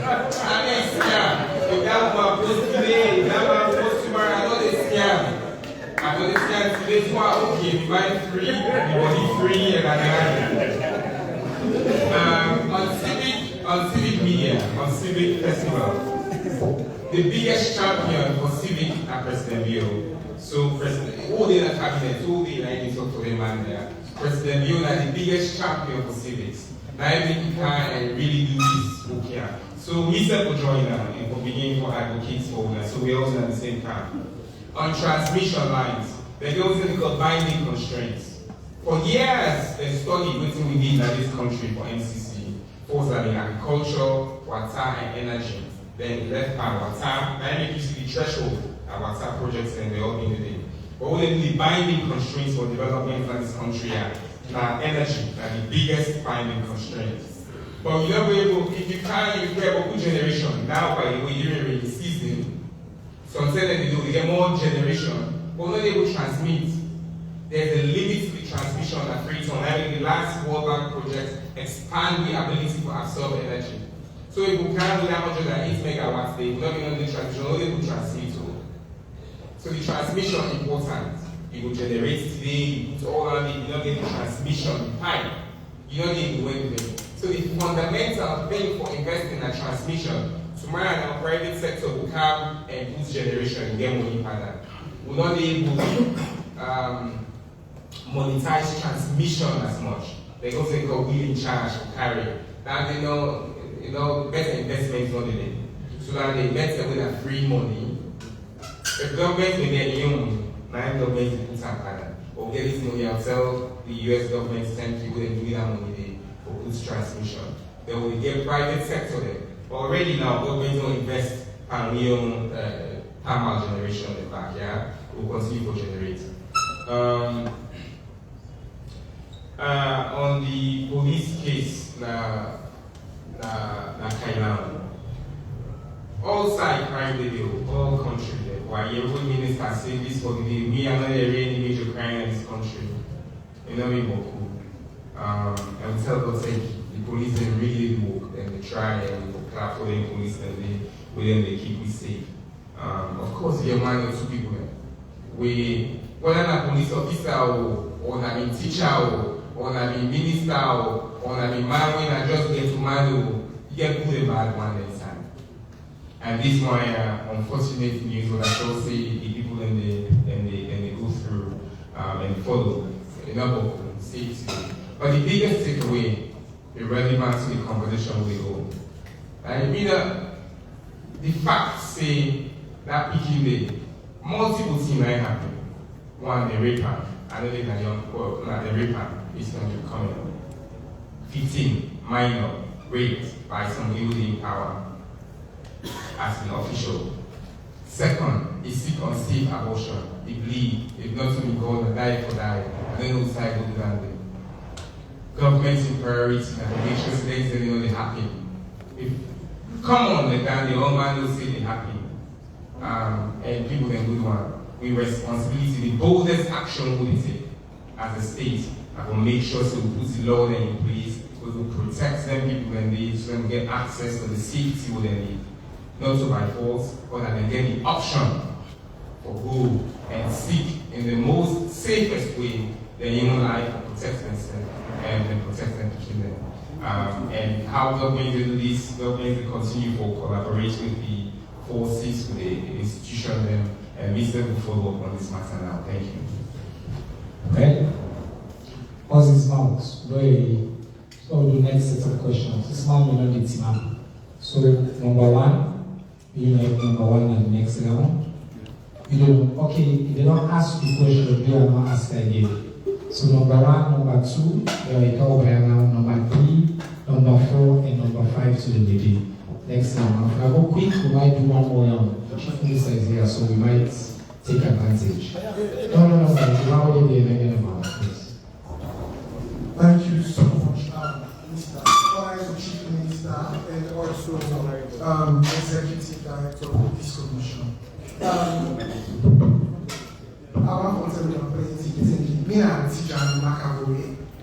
And they scam. If that woman post today, if that woman post tomorrow, I know they scam. I know they scam today, so okay, we buy free, everybody free, and on civic media, on civic festival, the biggest champion for civic are President Leone. So all the cabinet, all the like talk to them man there. President Leone is the biggest champion for civics. Now I think he can really do this book here. So we said for joining and for beginning for advocates for that. So we're also at the same time. On transmission lines, there goes in the binding constraints. For years, they studied what we need in this country for NCC, force in agriculture, water, and energy. Then left hand water, then you see the threshold at water projects and they all in the day. But what they do, the binding constraints for development in this country are energy, are the biggest binding constraints. But you're not able, if you can't, if you have a good generation, now by the way you're in the season, some say that they get more generation, but not able to transmit. There's a limit to the transmission at free time. I mean, the last World Bank project expand the ability to absorb energy. So if we can't do that much of that 8 megawatts, they will not be on the transmission, not able to transmit. So the transmission is important. It will generate today, you put all on it, you don't get the transmission pipe. You don't need to do anything. So the fundamental thing for investing in a transmission, tomorrow the private sector will come and boost generation and get money for that. We'll not be able to monetize transmission as much. They're going to say, "Go, we in charge to carry." Now they know, better investments not in it. So that they better with that free money. The government will get new money, government will put some kind of, or get this money and tell the US government send people and do that money for goods transmission. They will get private sector there. But already now, government will invest in thermal generation in the backyard. Will continue to generate. On the police case, na Kailan. All side crime video, all country there. Why every minister say this for the day, we are not any major crime in this country. You know me, Boku. And we tell God, say, the police they really work, and they try and they clap for the police, and they keep we safe. Of course, we are one or two people there. We, whether a police officer or a teacher or a minister or a man when I just get to man, you get put a bad one next time. And this one, unfortunate news, what I shall say, the people and they go through and follow enough of safety. But the biggest takeaway, irrelevant to the conversation we go. I mean, the facts say that picking day, multiple things might happen. One, the raper, I don't think that the raper is going to come in. 15, minor, raped by somebody within power as an official. Second, is sick on safe abortion. They bleed, if not to be called, die for die. I don't know what side will do that. Government's in priority and the make sure things that they happen. Come on, the old man will say they happen. And people then good one. We responsibility, the boldest action we take as a state, I will make sure so we put the law in place, we will protect them people when they so them get access to the safety what they need. Not so by force, but that they get the option for go and seek in the most safest way their human life and protect themselves and protect them to kill them. And how government will do this, government will continue to collaborate with the forces, with the institution, and Mr. will follow up on this matter now. Thank you. Okay. Pause his mouth. So the next set of questions. This man will not need to. So number one, you know number one and the next round. You don't okay, if they don't ask you question, you are not asking again. So number one, number two, you are now, number 3, number 4, and number 5 to the lady. Next round. If I go quick, we might do one more round. The chief minister is here, so we might take advantage. No. Now we'll be the please. Thank you so much, Mr. Chief and also Executive Director of this commission. I want to tell you President me and teacher Makabwe,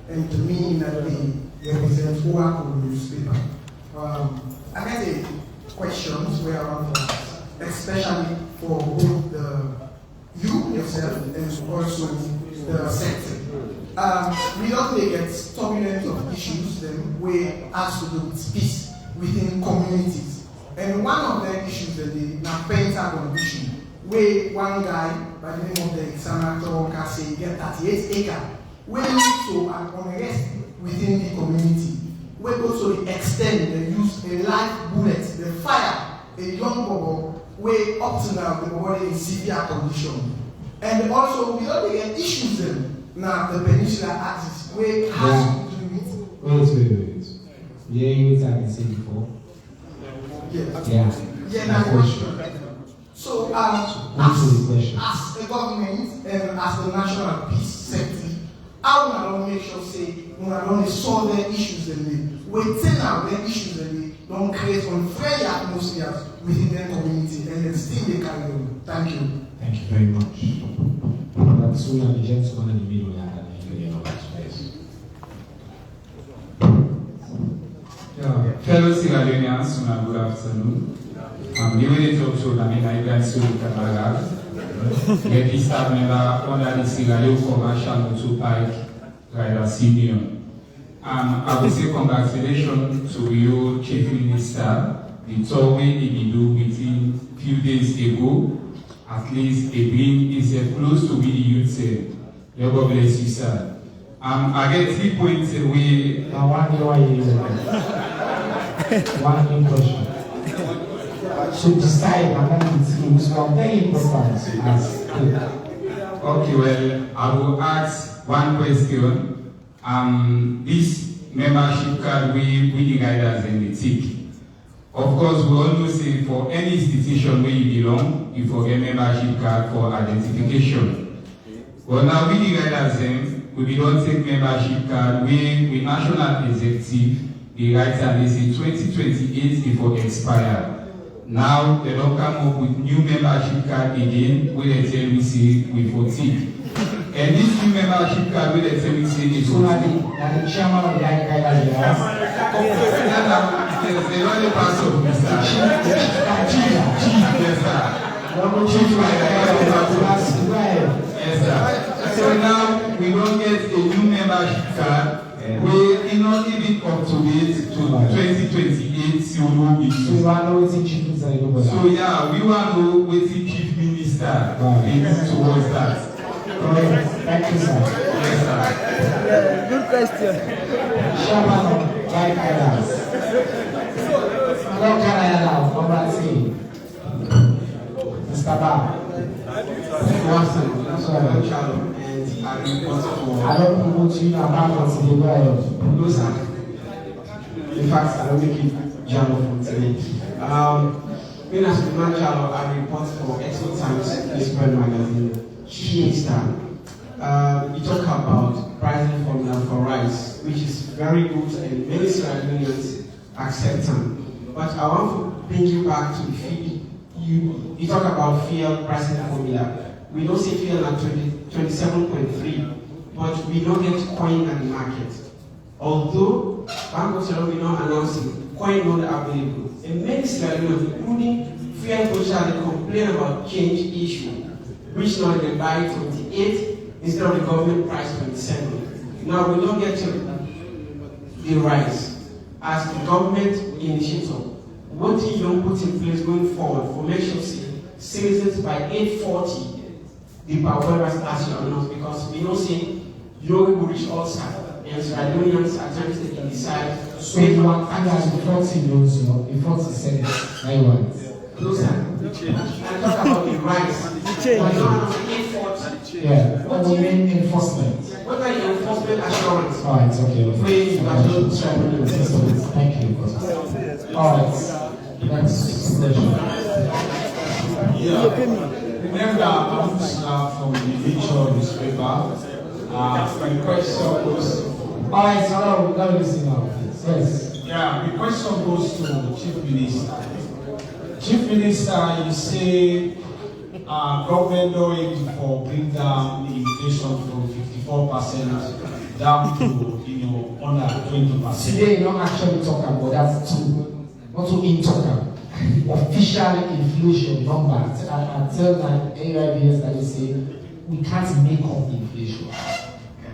and to me that they represent Oaku newspaper. I got a questions where I want to ask, especially for both you yourself and also the sector. We don't get dominant of issues then we has to do with peace within communities. And one of the issues that the Pentagon issue, where one guy by the name of the senator can say get 38 acres, where also an unrest within the community, where also extend the use a live bullet, the fire a young boy, where up to now the body in severe condition. And also we don't get issues then. Now the peninsular axis, where has to do with. Wait. Yeah, you have been saying before. Yeah, that question. So, as a government and as the national peace sector, I want to make sure say we don't solve the issues and we tell out the issues and don't create unfair atmospheres within the community and then still they carry on. Thank you. Thank you very much. But sooner the gentleman in the middle fellow Sierra Leoneans, good afternoon. I'm giving it up to Namibian Sulu Kamara, the staff member under the Sierra Leone Commercial Motor Pike Riders Union. I will say congratulations to you, Chief Minister. The tour we did do within a few days ago, at least a bring is close to be the youth say. God bless you, sir. I get 3 points away. One question. To decide among the teams from very important as okay, well, I will ask one question. This membership card we the guiders and the tick. Of course, we all know say for any institution where you belong, you forget membership card for identification. But now we the guiders we don't take membership card we national executive. The right hand is in 2028 before expire. Now they don't come up with new membership card again where they tell we say we 14. And this new membership card where they tell we say is only the chairman of the guidance. The only part of Mr. Yes, sir. So now we don't get a new membership card. We not even up to date to 2028. So we want to know what Chief Minister. So yeah, we want to know what Chief Minister is towards that. Thank you, sir. Yes, sir. Good question. Chairman of Guidance. How can I allow? Congratulations. Mr. Ba. I don't promote you about what's in the world. No, sir. In fact, I don't make it journal from today. Being as the manager, I report for Excellent Times Newspaper Magazine. Chief you talk about pricing formula for rice, which is very good and many Sierra Leoneans accept them. But I want to bring you back to the feed. You talk about fuel pricing formula. We don't see fuel at 27.3, but we don't get coin at the market. Although Bank of Sierra Leone now announcing coin not available, and many Sierra Leoneans, including fuel producer, they complain about change issue, which now they buy 28 instead of the government price 27. Now we don't get the rice as the government initiative. What do you don't put in place going forward for make sure citizens by 8:40 the power as you announced, because we don't see you will reach all sides and Sierra Leoneans at times they can decide. So you want to 40 notes, you know, in 40 seconds, I want. No, sir. I talk about the rice. Yeah, what do you mean enforcement? What are the enforcement assurance? Alright, okay. Thank you. Alright, next question. Remember, I'm from the Leone newspaper. My question was. Alright, so now we listen now, please. Yes. Yeah, the question goes to Chief Minister. Chief Minister, you say government doing for bring down the inflation from 54% down to under 20%. Today, you don't actually talk about that too, not too internal. Official inflation numbers until that AIBS that they say we can't make up the inflation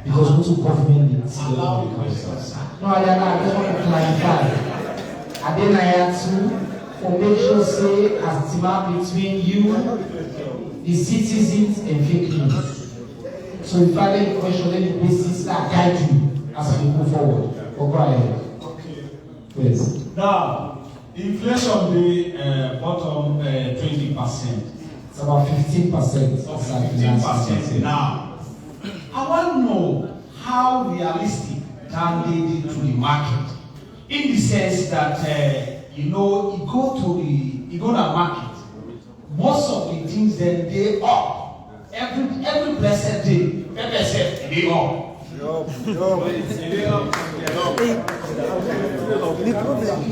because we to government needs the councils. No, I just want to clarify. I then I had to for make sure say as team between you, the citizens, and fake news. So if I let the question, let the basis that guide you as we move forward. Go ahead. Please. Now. Inflation the bottom 20%. It's about 15%. 15%. Now, I want to know how realistic that lead into the market, in the sense that you go to the market. Most of the things then they up every blessed day. They up.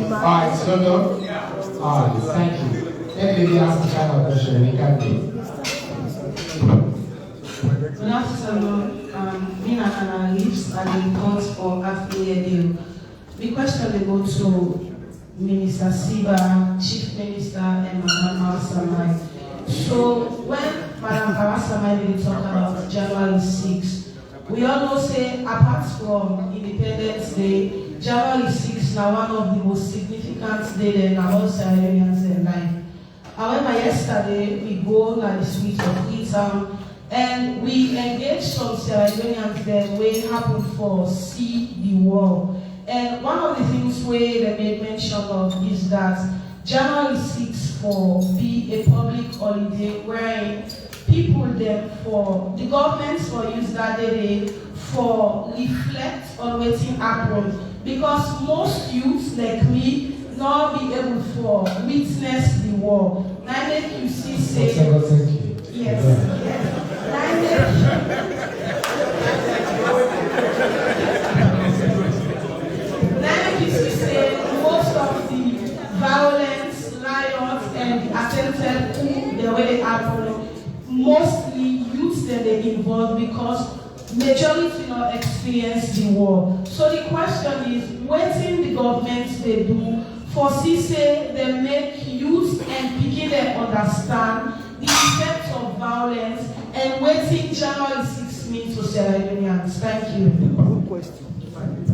Alright, so no. Alright, thank you. Let me ask the final question. We can do. Good afternoon. Me and Anna lives at the court for affiliate. The question will go to Minister Siba, Chief Minister, and Madam Awasamai. So when Madam Awasamai will talk about January 6th, we all know say apart from Independence Day, January 6th now one of the most significant days in our Sierra Leoneans life. However, yesterday we go to the streets of Freetown and we engage some Sierra Leoneans that way happen for see the war. And one of the things we made mention of is that January 6th for be a public holiday where people them for the government for use that day for reflect on what happened because most youths like me not be able for witness the war. Now make you see say yes. Now make you see say most of the violence, riots and the attempted coup the way they happen. Mostly youths that they involved because majority not experience the war. So the question is, what in the government they do for say they make youth and begin to understand the effects of violence and what in January 6 means to Sierra Leoneans. Thank you.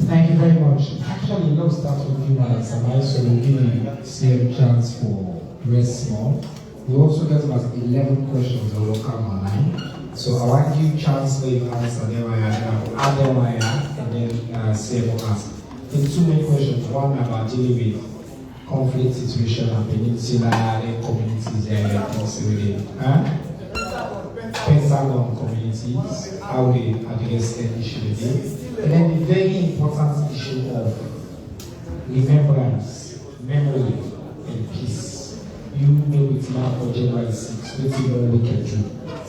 Thank you very much. Actually, let's start with you, Madam Samai, so we'll give the CM chance for rest small. We also get about 11 questions that will come online. So I want you a chance for you to answer them, add them, and then say for us. The two main questions. One about dealing with conflict situation and peninsula communities and also within Pentagon communities, how they address that issue with it. And then the very important issue of remembrance, memory, and peace. You know it's now for January 6th, what you know we can do.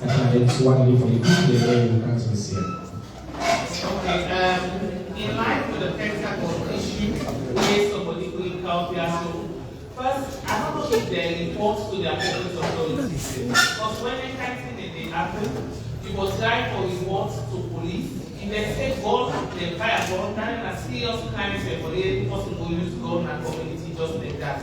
And it's one day for the people there you can't be here. Okay, in line with the Pentagon issue, where somebody will out there. So, first, I don't know if they report to their public authorities. Because when the kind of thing they happen, it was time for reports to police. If they say gun, they fire gun, that is a serious crime for the person who use gun and community just like that.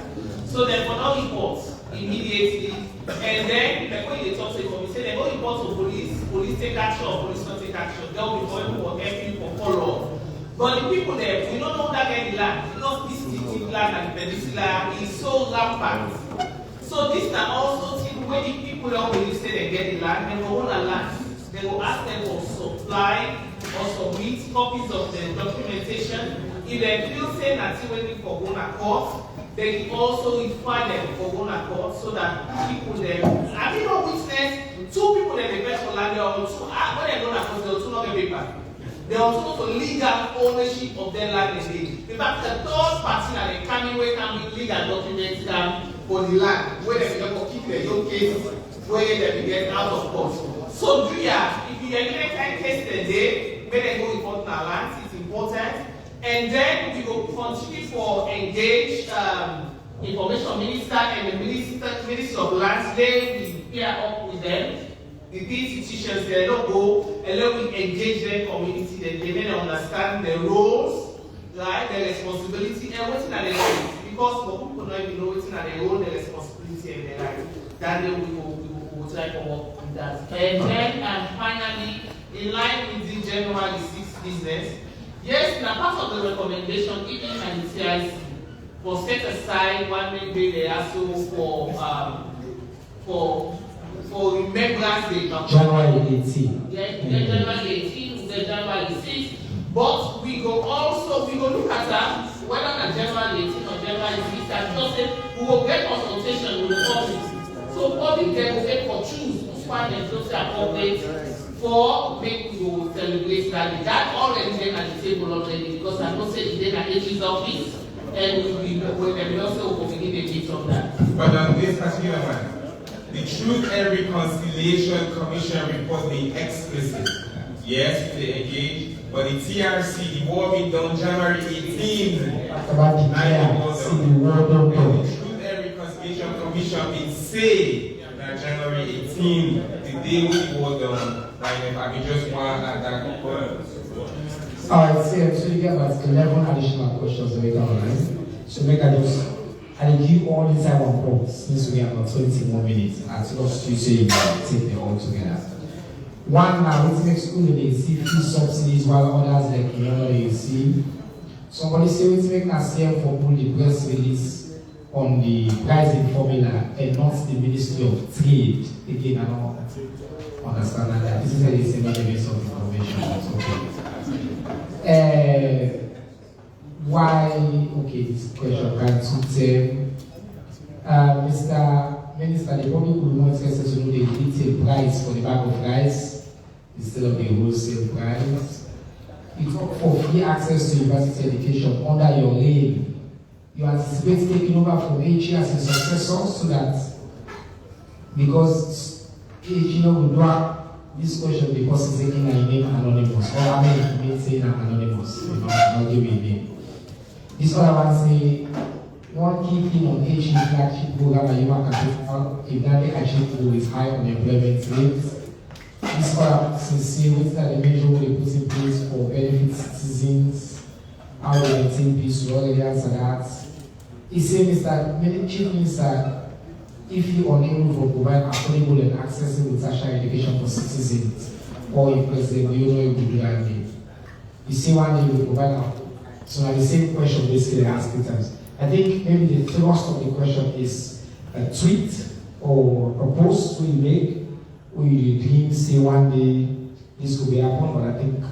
So they will not report immediately, and then when they talk to the police, they go report to police, police take action, or police not take action. They will be for helping for follow. But the people there, we don't know that get the land, because this teaching land and the peninsula is so rampant. So this now also think when the people don't really say they get the land, they will own a land. They will ask them for supply or submit copies of the documentation. If they feel say that they waiting for going to court, they can also require them for going to court so that people there. Have you not witnessed two people that they bet for land? They are also when they go to court, they also not get paper. They also for legal ownership of their land again. In fact, the third party that they come in where can be legal documents for the land, where they can keep their own case, where they can get out of court. So, if you get any case today, where they go report our land, it's important. And then we will continue for engage information minister and the Ministry of Lands. They will pair up with them. The institutions, they don't go, and then we engage their community, they then understand their roles, right, their responsibility, and what's in their life. Because for people not even know what's in their role, their responsibility, and their life, then we will try to work with that. And then, finally, in line with the January 6th business, yes, now part of the recommendation, even and the CIC, for set aside 1 million day also for remembrance day. January 18. Yeah, January 18, January 6th. But we go look at that, whether on January 18 or January 6th, and just say we will get consultation with the public. So public then will take for choose which one is just appropriate for make we go celebrate that day. That already then at the table already, because I know say then at HE's office, and we also begin a bit on that. But on this particular one, the Truth and Reconciliation Commission report being explicit. Yes, they engage, but the TRC, the war being done January 18th. About the TRC, the war done. The Truth and Reconciliation Commission being say that January 18th, the day we war done, like if I mean just one at that word. Alright, so you get about 11 additional questions that we got, right? So make I just I give all inside one box since we have about 20 more minutes. And so you say you take them all together. One now, it makes school they see free subsidies while others like they see. Somebody say we make NACM for put the press release on the pricing formula and not the Ministry of Trade. Again, I don't understand that. This is a dissemination of information. Okay. Why? Okay, this question can suit Mr. Minister, the public would more interested to know the detailed price for the bag of rice instead of the wholesale price. You talk for free access to university education under your reign. You anticipate taking over from HE as a successor so that because HE will do this question because it's taking a name anonymous, or I mean saying anonymous, not giving a name. This other one say, one key thing on HE flagship program and human capital, if that they achieve goal is high unemployment rates. This other say, what are the measures they put in place for benefit citizens, how they maintain peace, we already answer that. He says that many chief minister, if you are unable to provide affordable and accessible tertiary education for citizens, or if President Leone will do that. You see one day you will provide. So now the same question basically asked three times. I think maybe the thrust of the question is a tweet or a post we make, we dream say one day this will be happen, but I think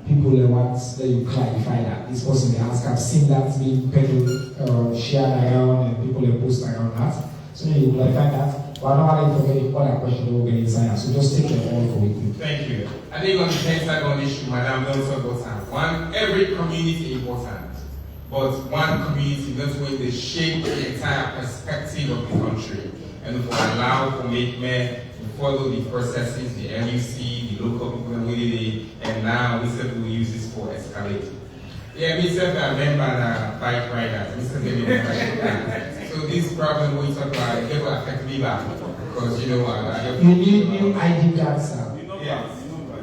people want that you clarify that. This person they ask, I've seen that being peddled, shared around, and people they post around that. So maybe you clarify that. But I don't want to forget the other question we'll get inside. So just take your call for it. Thank you. I think on the next second issue, Madam, don't talk about time. One, every community important, but one community not when they shape the entire perspective of the country and for allow for make men to follow the processes, the LUC, the local people community, and now we said we use this for escalating. Yeah, we said I remember the bike riders. We said so this problem we talk about it will affect me back because you need new ID cards, sir. Yes.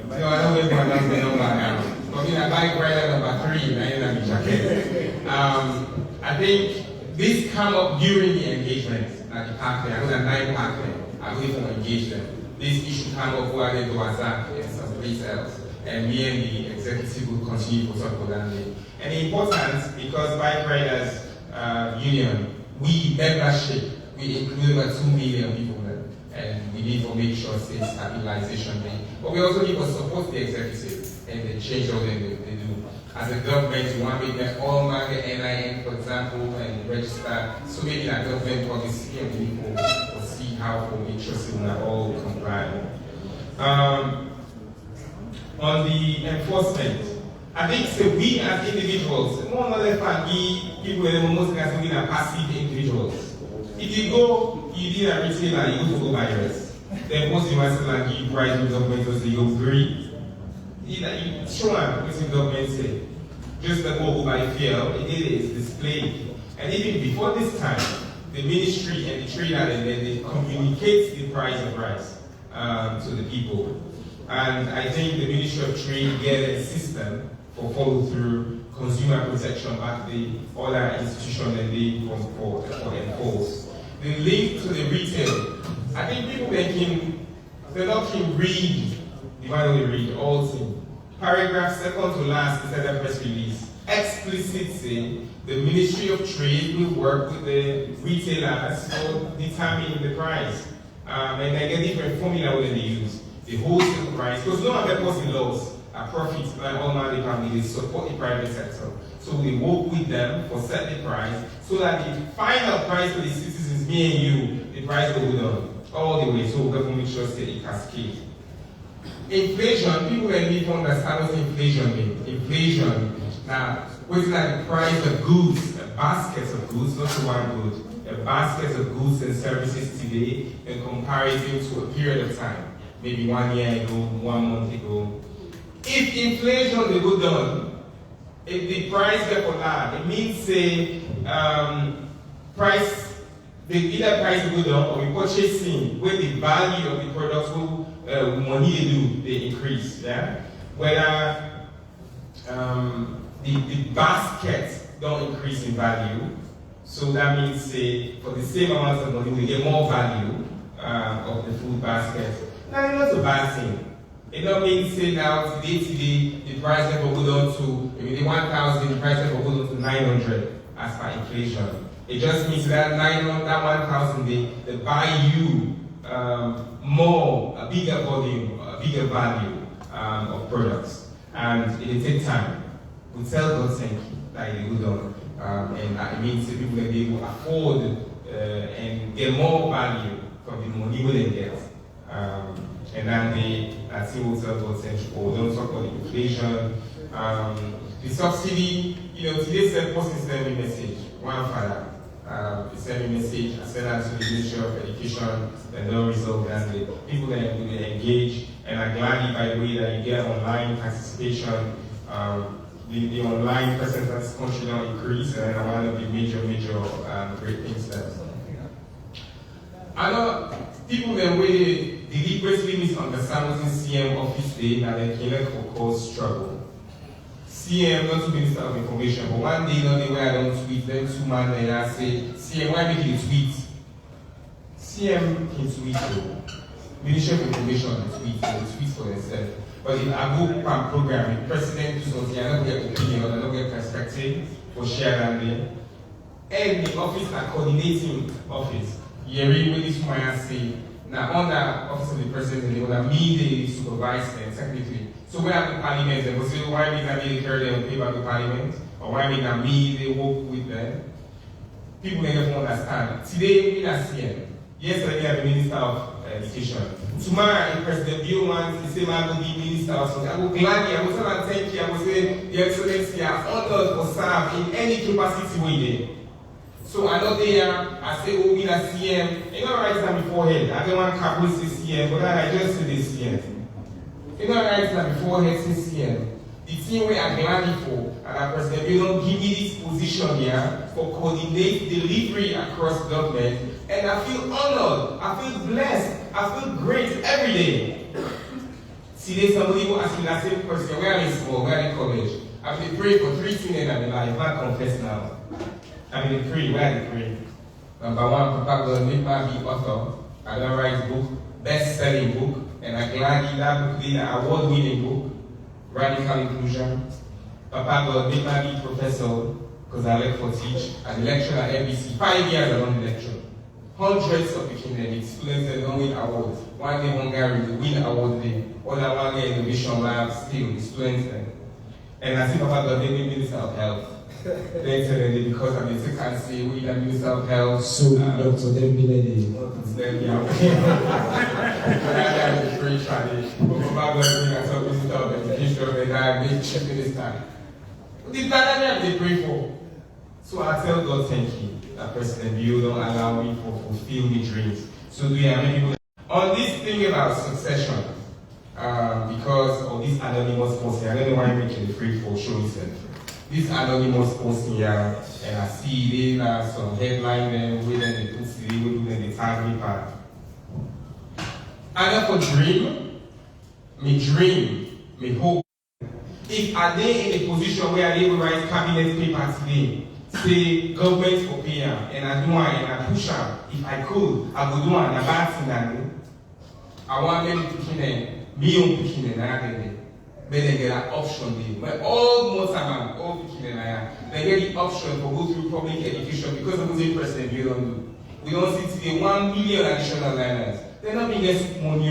So I don't know what the number now. But in a bike rider number 3, now you jacket. I think this come up during the engagement at the park. I know that 9 park I believe for engagement. This issue come up where they do WhatsApp and some place else. And me and the executive will continue to talk about that. And important because bike riders union, we membership, we include about 2 million people there. And we need to make sure it's stabilization thing. But we also need to support the executive and the change all they do. As a government, you want to make them all market NIN, for example, and register. So maybe that government policy and we need to see how to make sure we are all compliant. On the enforcement, I think so we as individuals, more or less can be people that are most passive individuals. If you go, you did a retailer, you go buy yours. Then once you want to give price to the government, so you agree. You sure what the government say. just like what Ubaifel, it is displayed. And even before this time, the ministry and the trade and they communicate the price of rice to the people. And I think the Ministry of Trade get a system for follow through, consumer protection at the other institution that they enforce. The link to the retail, I think people they not can read the one we read all things. Paragraph second to last inside the press release explicitly say the Ministry of Trade will work with the retailers for determining the price. And they get different formula when they use. The wholesale price, because no other person loss a profit by all money family, they support the private sector. So we work with them for setting the price so that the final price for the citizens, me and you, the price will go down all the way. So we have to make sure that it cascades. Inflation, people need to understand what inflation means. Inflation, now, what's like the price of goods, a basket of goods, not one good, a basket of goods and services today in comparison to a period of time, maybe 1 year ago, 1 month ago. If inflation will go down, if the price get for that, it means say either price will go down or we purchasing where the value of the products will money they do, they increase. Yeah? Whether the basket don't increase in value, so that means say for the same amount of money we get more value of the food basket. Now it's not a bad thing. It don't mean say now today the price level go down to maybe the 1,000, the price level go down to 900 as per inflation. It just means that 900, that 1,000 they buy you more, a bigger volume, a bigger value of products, and it will take time. We tell God thank you that it will done, and it means that people will be able to afford and get more value from the money they get. And then I think we'll tell God thank you. Or don't talk about the inflation. The subsidy, today said person sent me a message, one father. He sent me a message, I sent that to the Ministry of Education, and don't resolve that. The people that will engage, and I'm glad by the way that you get online participation. The online percentage country now increase, and one of the major great things that. I know people that way deliberately misunderstand what is CM office day and they can cause trouble. CM, not to Minister of Information, but one day, where I don't tweet, then 2 months later I say, CM, why make you tweet? CM can tweet though. Ministry of Information can tweet for themselves. But if I go pan program, the president do something, I don't get opinion, I don't get perspective for sharing them. And the office are coordinating office. Hearing what this man say, now under office of the president, they will me the supervise them, secretary. So we have the parliament, they will say, why me that they carry them pay back the parliament? Or why me that me they work with them? People never understand. Today we are CM. Yesterday we have the Minister of Education. Tomorrow if President Bill wants to say man will be minister or something. I will gladly, I will tell and thank you, I will say the excellency are honored for serve in any capacity we did. So I know there, I say, oh, we are CM. You know, right now beforehand, I don't want to cap with CM, but I just say this CM. You know, right now beforehand, say CM. The thing we are glad for, and our President, you don't give me this position here for coordinate delivery across government, and I feel honored, I feel blessed, I feel great every day. Today, somebody will ask me that same question, where are you school, where are you college? I've been praying for 3 things in my life, I confess now. I mean, pray, where I pray. Number 1, Papa God make me be author. I don't write book, best-selling book, and I'm glad that book, the award-winning book, Radical Inclusion. Papa God make me be professor, because I like for teach. I lecture at MBC. 5 years I don't lecture. Hundreds of academic students that don't win awards. One day Hungary will win award day. Other one day innovation lab still, the students there. And I see Papa God make me Minister of Health. Then because I'm the second say we the Minister of Health. So Dr. Debbie Lady. Then yeah. I am free Chinese. Papa God as a Minister of Education and I make Chief Minister. The that they pray for. So I tell God thank you. That President you don't allow me to fulfill my dreams. So do you have any people on this thing about succession? Because of this anonymous policy, I don't know why I'm making it free for showing self. this anonymous posting here, and I see there some headline them, where then they put CD, we do then they tag me part. And for dream, me hope. If are they in a position where they will write cabinet paper today, say government for pay and I do and I push up, if I could, I would do and a bad thing that I want them picking them, me on picking them, I get it. But they get an option there. But all most of them, all picking them, they get the option for go through public education because of the president we don't do. We don't see today 1 million additional learners. They're not being get money,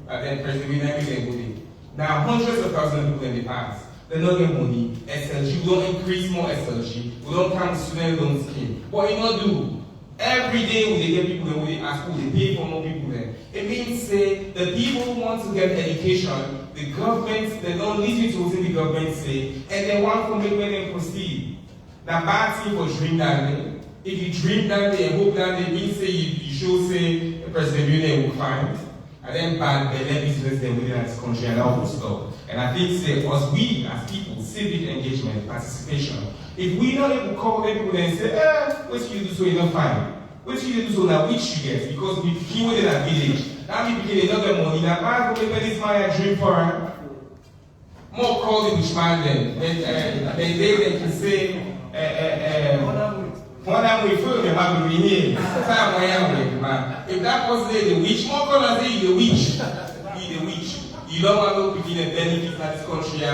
and then president we never get money. Now, hundreds of thousands of people in the past, they don't get money. SLG, we don't increase more SLG. We don't count student loan scheme. What you not do? Every day when they get people there, when they ask who they pay for more people there. It means say the people who want to get education, the government, they don't listen to what the government say, and they want to make them proceed. Now, bad thing for dream that day. If you dream that day and hope that day, means say you show say President Leone will find. And then bad the business then within this country and all this stuff. And I think say us we as people, civic engagement, participation, if we not able to call people and say, what should you do so you don't find? What should you do so that which you get? Because we begin within that village. That we begin another money. Now I go make this man a dream for her. More call the which man then. They can say if that person is the witch, more colors say the witch. Be the witch. You don't want to begin a benefit in this country. I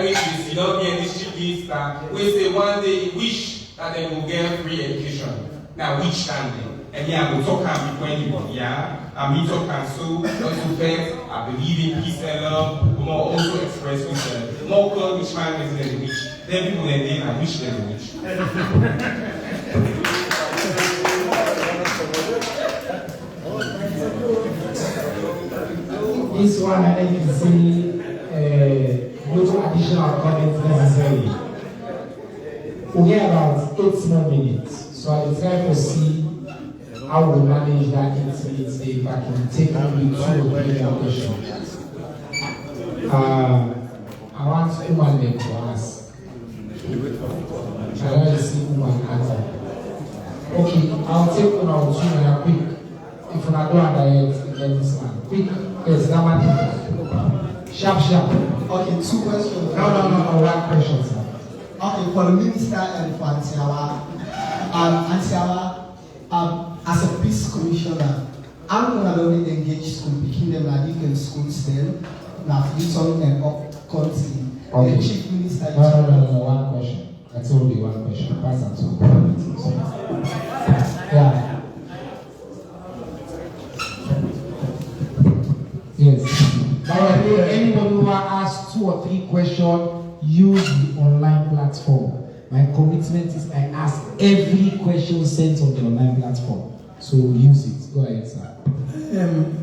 mean, you don't be a district minister. We say one day you wish that they will get free education. Now, which standing? And yeah, we'll talk before anybody, yeah? And me talk and so, also faith, I believe in peace and love, but more also express with more called which man is the witch. Then people then name and wish they're the witch. This one I can see no additional comments necessary. We have about 8 more minutes, so I will try to see how we manage that 8 minutes if I can take maybe 2 or 3 more questions. I want woman to ask. I want to see woman answer. Okay, I'll take 1 or 2 and quick. If you're not doing that, get this one. Quick. Yes, that one. Sharp. Okay, 2 questions. No, 1 question, sir. Okay, for the minister and for Antiawa. As a peace commissioner, I'm not only engaged school, picking them like different schools then, now Newton and up country. Okay. The chief minister. No, 1 question. That's only 1 question. Pass on to. Yeah. Yes. By the way, anybody who asks 2 or 3 questions, use the online platform. My commitment is I ask every question sent on the online platform. So use it. Go ahead, sir.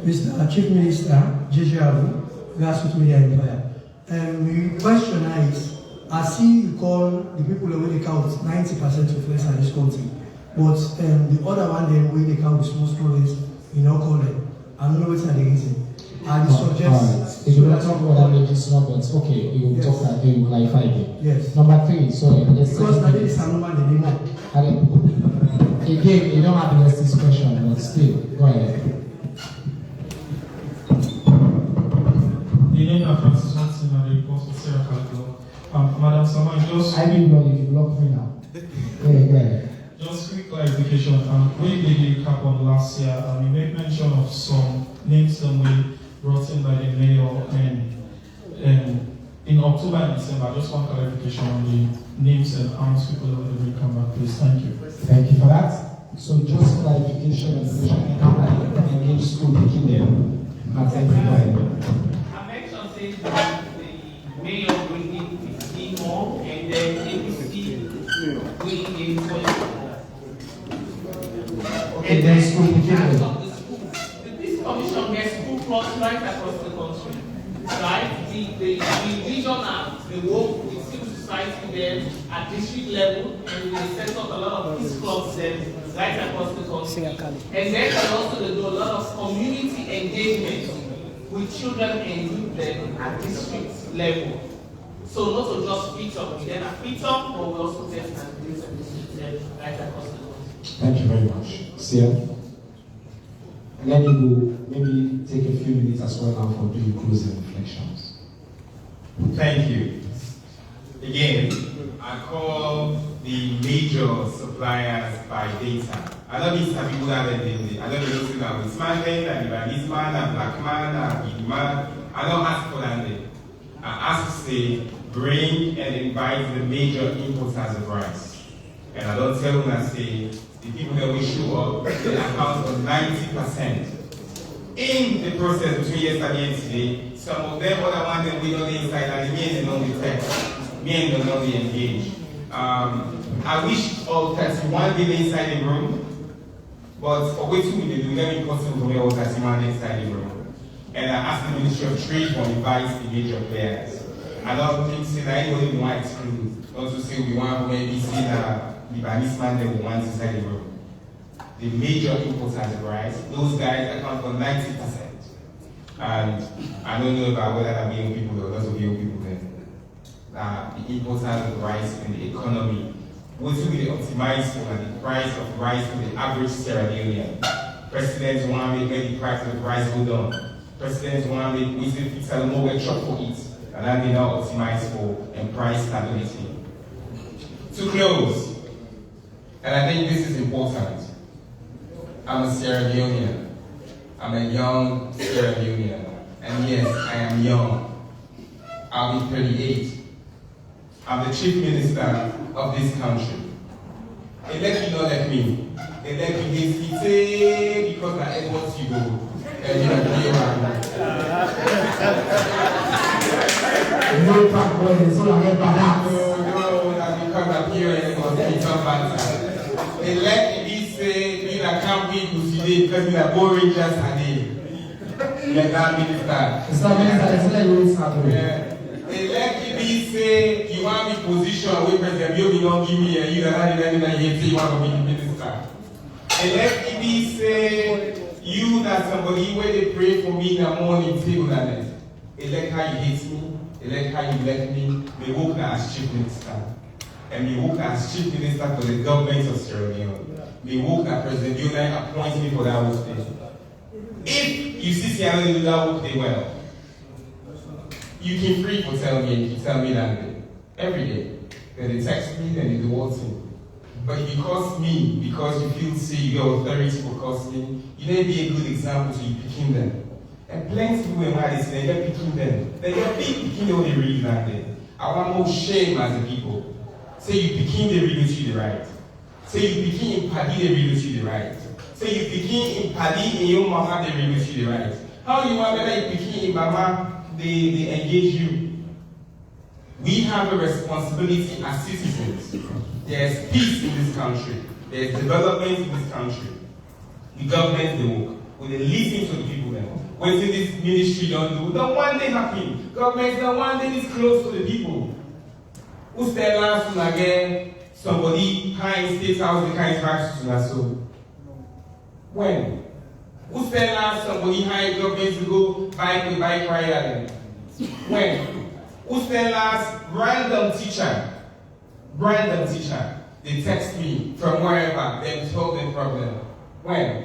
Mr. Chief Minister, JJ Abu, Grassroots Media Empire. The question is, I see you call the people who they count 90% of less in this country, but the other one then where they count small scholars, you know, call them. I don't know what's the reason. And suggest. If you want to talk about languages, not but okay, you will talk that you will clarify it. Yes. Number 3, sorry, because that is a number they didn't know. Again, you don't have to ask this question, but still, go ahead. The name of Francis Johnson and the report of Sarah Kalko. Madam Sama, just. I didn't know you blocked me now. Go ahead. Just quick clarification. We did a cap on last year, and we made mention of some names that we brought in by the mayor in October and December. Just one clarification on the names and how much people will come back, please. Thank you. Thank you for that. So just clarification and how engage school picking them. Thank you. Go ahead. I mentioned saying that the mayor bringing 15 more and then ABC bringing 20 more. Okay, then school picking them. The Peace Commission gets school plots right across the country. Right? The regional, the work with civil society there at district level, and we set up a lot of peace clubs there right across the country. And then we also do a lot of community engagement with children and youth there at district level. So not to just fit up, we then are fit up, but we also test and do some right across the country. Thank you very much. Sia? Let me go, maybe take a few minutes as well now for doing closing reflections. Thank you. Again, I call the major suppliers by data. I don't mean some people that I don't know that with smart man, and Lebanese man, and black man, and Igbo man. I don't ask for that. I ask to say, bring and invite the major importers of rice. And I don't tell them that say, the people that we show up, they account for 90%. In the process between yesterday and today, some of them other ones that we know the inside and the men don't be text, men don't know the engage. I wish all 31 people inside the room, but for way too many, it's very impossible for me all 31 inside the room. And I asked the Ministry of Trade to invite the major players. I don't think say that anybody want to exclude, not to say we want to maybe see the Lebanese man that we want inside the room. The major importers of rice, those guys account for 90%. And I don't know about whether they're being people or those of you people there. The importers of rice in the economy, what will be optimized for the price of rice for the average Sierra Leonean. Presidents want to make the price of rice go down. Presidents want to make we say fix a more workshop for it. And that they now optimize for and price stability. To close, and I think this is important. I'm a Sierra Leonean. I'm a young Sierra Leonean. And yes, I am young. I'll be 38. I'm the chief minister of this country. Elect you not like me. Elect you this say because I ain't what you go. And you know, be around. No talk boy, it's all about that. No, that's because I'm here and was Peter Banter. Elect you say, you know, can't be today because you are boring just a day. Like that minister. It's not minister, it's not you start. Elect you say, you want me position where President Yomi don't give me a you you want to be the minister. Elect you say, you that somebody where they pray for me in the morning table and it. Elect how you hate me, elect how you elect me, may work as chief minister. And may work as chief minister for the government of Sierra Leone. May work that President Leone appoints me for that work day. If you see Sierra Leone do that work day well, you can free for tell me and you tell me that day. Every day. Then they text me, then they do what to. But if you curse me because you feel say you got authority for cursing me, you may be a good example to you picking them. And plenty of people in my say they're picking them. They are big picking all the read that day. I want more shame as a people. Say you picking the read to the right. Say you picking in paddy the read to the right. Say you picking in paddy in your mama the read to the right. How you want whether you picking in mama they engage you? We have a responsibility as citizens. There's peace in this country. There's development in this country. The government they work. When they listen to the people then. When this ministry don't do, the one thing happen. Government the one thing is close to the people. Who's there last one again? Somebody high in State House the kind of to so. When? Who's there last somebody high government to go bike ride then? When? Who's there last random teacher? They text me from wherever, they solve the problem. When?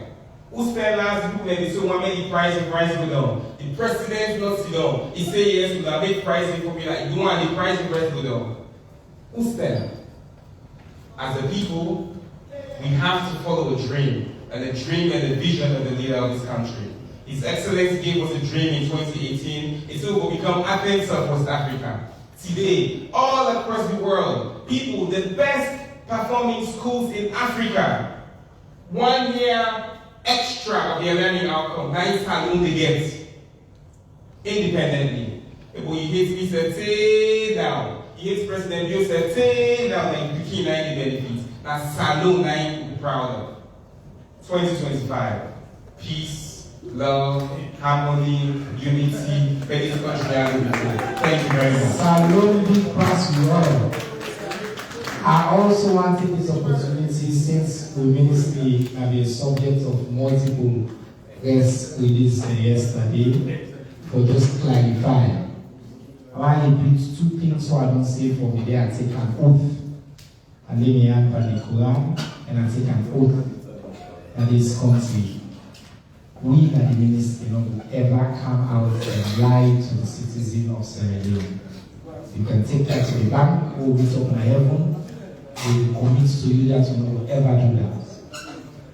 Who's there last people and they say, want to make the price go down? The president not sit down. He say yes, we will make pricing for me like you want the price go down. Who's there? As a people, we have to follow a dream, and the dream and the vision of the leader of this country. His Excellency gave us a dream in 2018. It will become Athens of West Africa. Today, all across the world, people, the best performing schools in Africa, 1 year extra of their learning outcome, 9 salon they get independently. But you hate me, say down. You hate President Bill, say down, and you became 90 benefits. That's salon 9 proud of. 2025, peace, love, harmony, unity, very much reality. Thank you very much. Salon big pass you all. I also want to take this opportunity since the ministry have been subject of multiple press releases yesterday for just clarify. I want to repeat two things so I don't say for me there. I take an oath. I lay my hand by the Quran and I take an oath that this country, we that the ministry will ever come out and lie to the citizen of Sierra Leone. You can take that to the bank or we talk in heaven. We will commit to you that you will ever do that.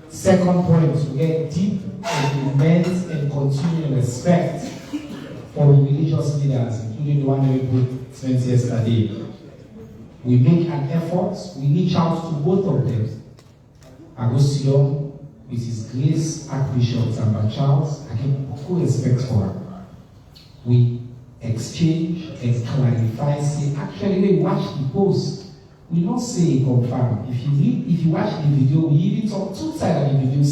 Second point, we get deep and immense and continuing respect for religious leaders, including the one we put 20 yesterday. We make an effort, we reach out to both of them. Agostino, with his grace, Archbishop Zamba Charles, I give full respect for her. We exchange and clarify, say, actually, when you watch the post, we don't say confirm. If you watch the video, we even talk two sides of the video,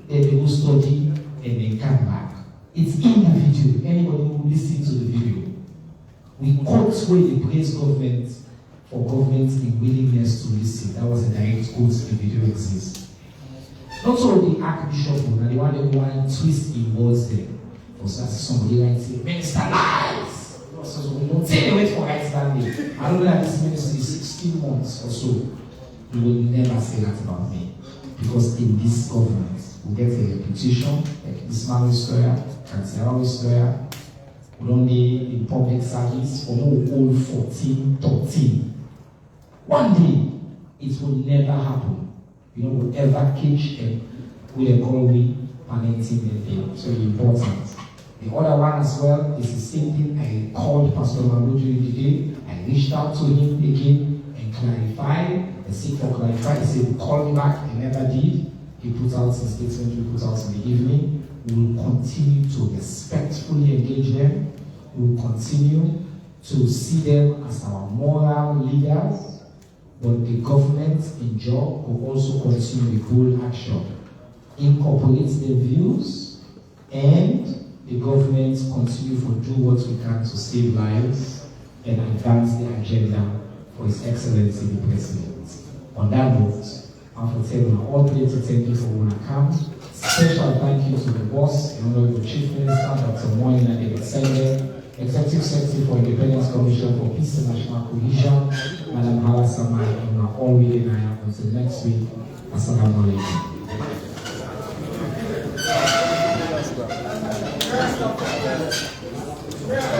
they go study and they come back. It's in the video. Anybody who listens to the video. We quote where they praise government for government's willingness to listen. That was a direct quote, the video exists. Not only the Archbishop, but the one that want to twist in words there. For somebody like say, minister lies! So we don't take the wait for right standing. I don't know that this ministry is 16 months or so. You will never say that about me. Because in this government, we get a reputation, like this man is lawyer, Kansara is lawyer, we don't need in public service for no old 14, 13. One day, it will never happen. You know, we'll ever catch and we'll call we parenting the day. So important. The other one as well is the same thing. I called Pastor Mamudu today. I reached out to him again and clarified. I seek for clarify. He said, call me back. I never did. He put out his statement. We put out in the evening. We will continue to respectfully engage them. We will continue to see them as our moral leaders. But the government in job will also continue with bold action, incorporate their views, and the government continue to do what we can to save lives and advance the agenda for His Excellency the President. On that note, I'm for telling all players to thank you for one account. Special thank you to the boss, the Honorable Chief Minister, Dr. Moina David Sengeh, Executive Secretary for Independence Commission for Peace and National Cohesion, Madam Hala Samai, and all really now until next week. Assalamu alaikum. Yeah.